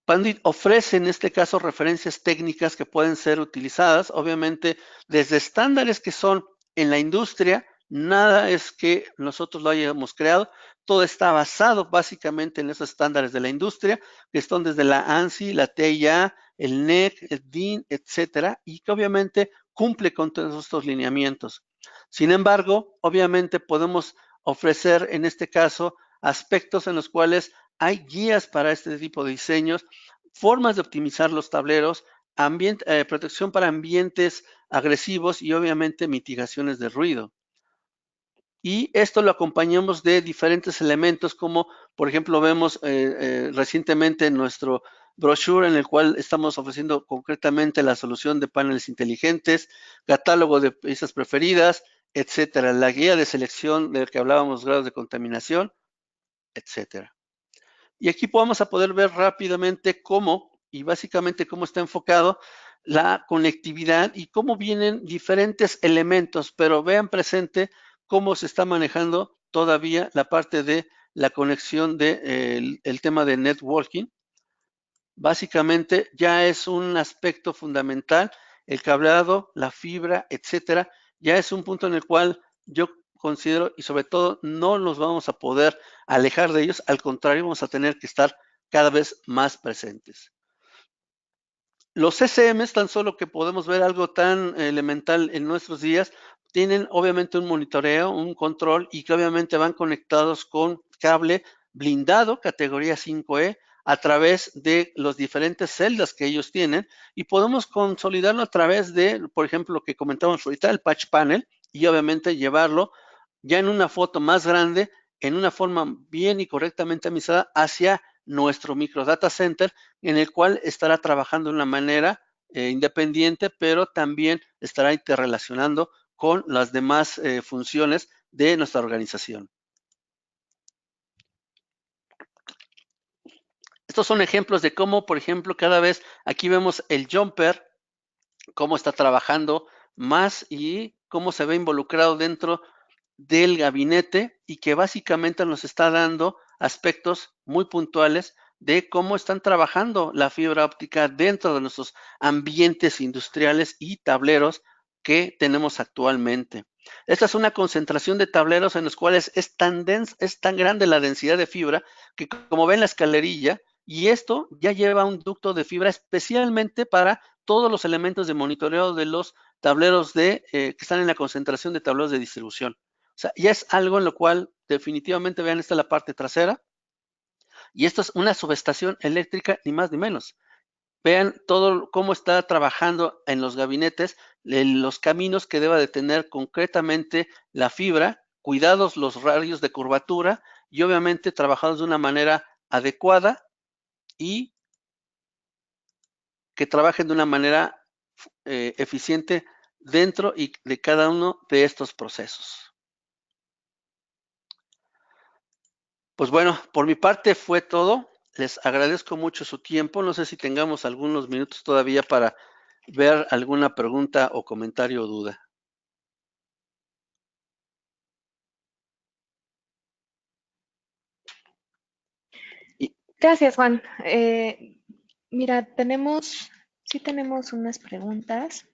[SPEAKER 2] Pandit ofrece en este caso referencias técnicas que pueden ser utilizadas, obviamente desde estándares que son en la industria, nada es que nosotros lo hayamos creado, todo está basado básicamente en esos estándares de la industria, que son desde la ANSI, la TIA, el NEC, el DIN, etcétera, y que obviamente cumple con todos estos lineamientos. Sin embargo, obviamente podemos ofrecer en este caso aspectos en los cuales hay guías para este tipo de diseños, formas de optimizar los tableros, protección para ambientes agresivos y obviamente mitigaciones de ruido. Y esto lo acompañamos de diferentes elementos como, por ejemplo, vemos recientemente en nuestro brochure en el cual estamos ofreciendo concretamente la solución de paneles inteligentes, catálogo de piezas preferidas, etcétera, la guía de selección del que hablábamos, grados de contaminación, etcétera. Y aquí vamos a poder ver rápidamente cómo y básicamente cómo está enfocado la conectividad y cómo vienen diferentes elementos, pero vean presente cómo se está manejando todavía la parte de la conexión de el tema de networking. Básicamente ya es un aspecto fundamental, el cableado, la fibra, etcétera, ya es un punto en el cual yo considero y sobre todo no nos vamos a poder alejar de ellos, al contrario, vamos a tener que estar cada vez más presentes. Los CCMs, tan solo que podemos ver algo tan elemental en nuestros días, tienen obviamente un monitoreo, un control y que obviamente van conectados con cable blindado, categoría 5E, a través de las diferentes celdas que ellos tienen y podemos consolidarlo a través de, por ejemplo, lo que comentamos ahorita, el patch panel y obviamente llevarlo ya en una foto más grande, en una forma bien y correctamente avisada hacia nuestro micro data center, en el cual estará trabajando de una manera independiente, pero también estará interrelacionando con las demás funciones de nuestra organización. Estos son ejemplos de cómo, por ejemplo, cada vez aquí vemos el jumper, cómo está trabajando más y cómo se ve involucrado dentro del gabinete y que básicamente nos está dando aspectos muy puntuales de cómo están trabajando la fibra óptica dentro de nuestros ambientes industriales y tableros que tenemos actualmente. Esta es una concentración de tableros en los cuales es tan grande la densidad de fibra que, como ven, la escalerilla, y esto ya lleva un ducto de fibra especialmente para todos los elementos de monitoreo de los tableros que están en la concentración de tableros de distribución. O sea, ya es algo en lo cual definitivamente, vean, esta es la parte trasera, y esto es una subestación eléctrica, ni más ni menos. Vean todo cómo está trabajando en los gabinetes, los caminos que deba de tener concretamente la fibra, cuidados los radios de curvatura y obviamente trabajados de una manera adecuada y que trabajen de una manera eficiente dentro y de cada uno de estos procesos. Pues bueno, por mi parte fue todo. Les agradezco mucho su tiempo. No sé si tengamos algunos minutos todavía para ver alguna pregunta o comentario o duda.
[SPEAKER 1] Gracias, Juan. Mira, sí tenemos unas preguntas.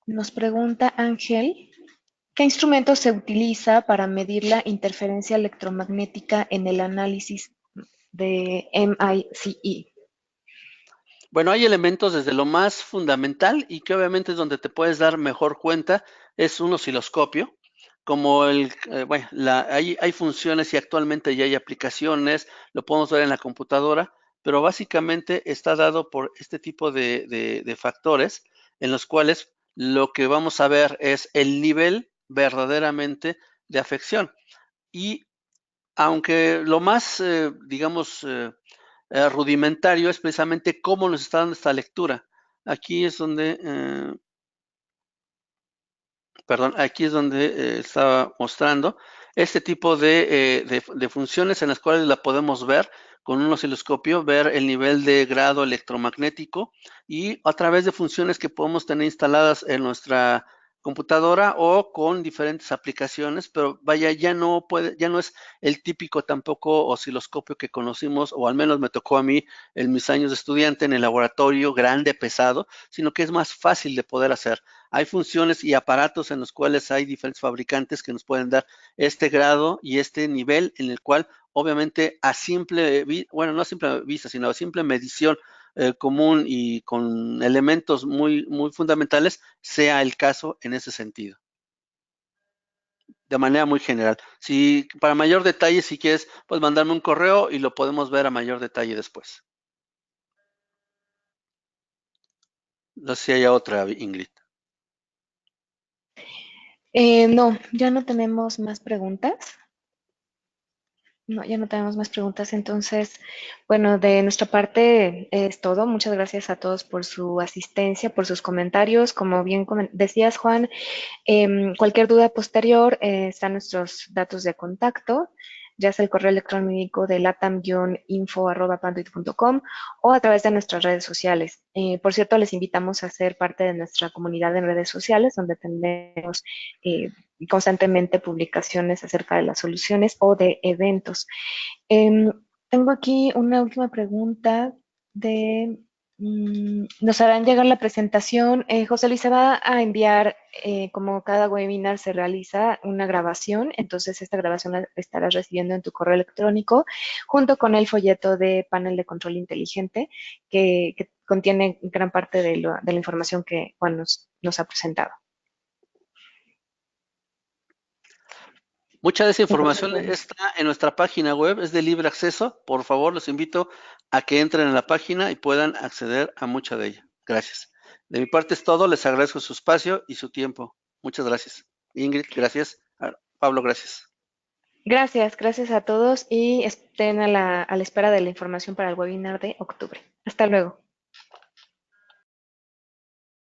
[SPEAKER 1] Nos pregunta Ángel, ¿qué instrumento se utiliza para medir la interferencia electromagnética en el análisis de MICE?
[SPEAKER 2] Bueno, hay elementos desde lo más fundamental y que obviamente es donde te puedes dar mejor cuenta, es un osciloscopio, como bueno, hay funciones y actualmente ya hay aplicaciones, lo podemos ver en la computadora, pero básicamente está dado por este tipo de factores en los cuales lo que vamos a ver es el nivel verdaderamente de afección. Y aunque lo más, digamos, rudimentario es precisamente cómo nos está dando esta lectura. Aquí es donde, perdón, aquí es donde estaba mostrando. este tipo de funciones en las cuales la podemos ver con un osciloscopio, ver el nivel de grado electromagnético y a través de funciones que podemos tener instaladas en nuestra computadora o con diferentes aplicaciones, pero vaya, ya no es el típico tampoco osciloscopio que conocimos, o al menos me tocó a mí en mis años de estudiante en el laboratorio grande, pesado, sino que es más fácil de poder hacer. Hay funciones y aparatos en los cuales hay diferentes fabricantes que nos pueden dar este grado y este nivel en el cual obviamente a simple, bueno, no a simple vista, sino a simple medición común y con elementos muy fundamentales, sea el caso en ese sentido, de manera muy general. Si para mayor detalle, si quieres, pues mandarme un correo y lo podemos ver a mayor detalle después. No sé si haya otra, Ingrid.
[SPEAKER 1] No, ya no tenemos más preguntas. No, ya no tenemos más preguntas. Entonces, bueno, de nuestra parte es todo. Muchas gracias a todos por su asistencia, por sus comentarios. Como bien decías, Juan, cualquier duda posterior, están nuestros datos de contacto, ya sea el correo electrónico de latam-info@panduit.com o a través de nuestras redes sociales. Por cierto, les invitamos a ser parte de nuestra comunidad en redes sociales, donde tenemos eh, constantemente publicaciones acerca de las soluciones o de eventos. Em, Tengo aquí una última pregunta de... nos harán llegar la presentación. José Luis se va a enviar, como cada webinar se realiza, una grabación. Entonces, esta grabación la estarás recibiendo en tu correo electrónico junto con el folleto de panel de control inteligente que contiene gran parte de la información que Juan nos ha presentado.
[SPEAKER 2] Mucha de esa
[SPEAKER 1] Entonces,
[SPEAKER 2] información
[SPEAKER 1] bueno.
[SPEAKER 2] está en nuestra página web, es de libre acceso. Por favor, los invito a que entren en la página y puedan acceder a mucha de ella. Gracias. De mi parte es todo, les agradezco su espacio y su tiempo. Muchas gracias. Ingrid, gracias. Pablo, gracias.
[SPEAKER 1] Gracias a todos y estén a la espera de la información para el webinar de octubre. Hasta luego.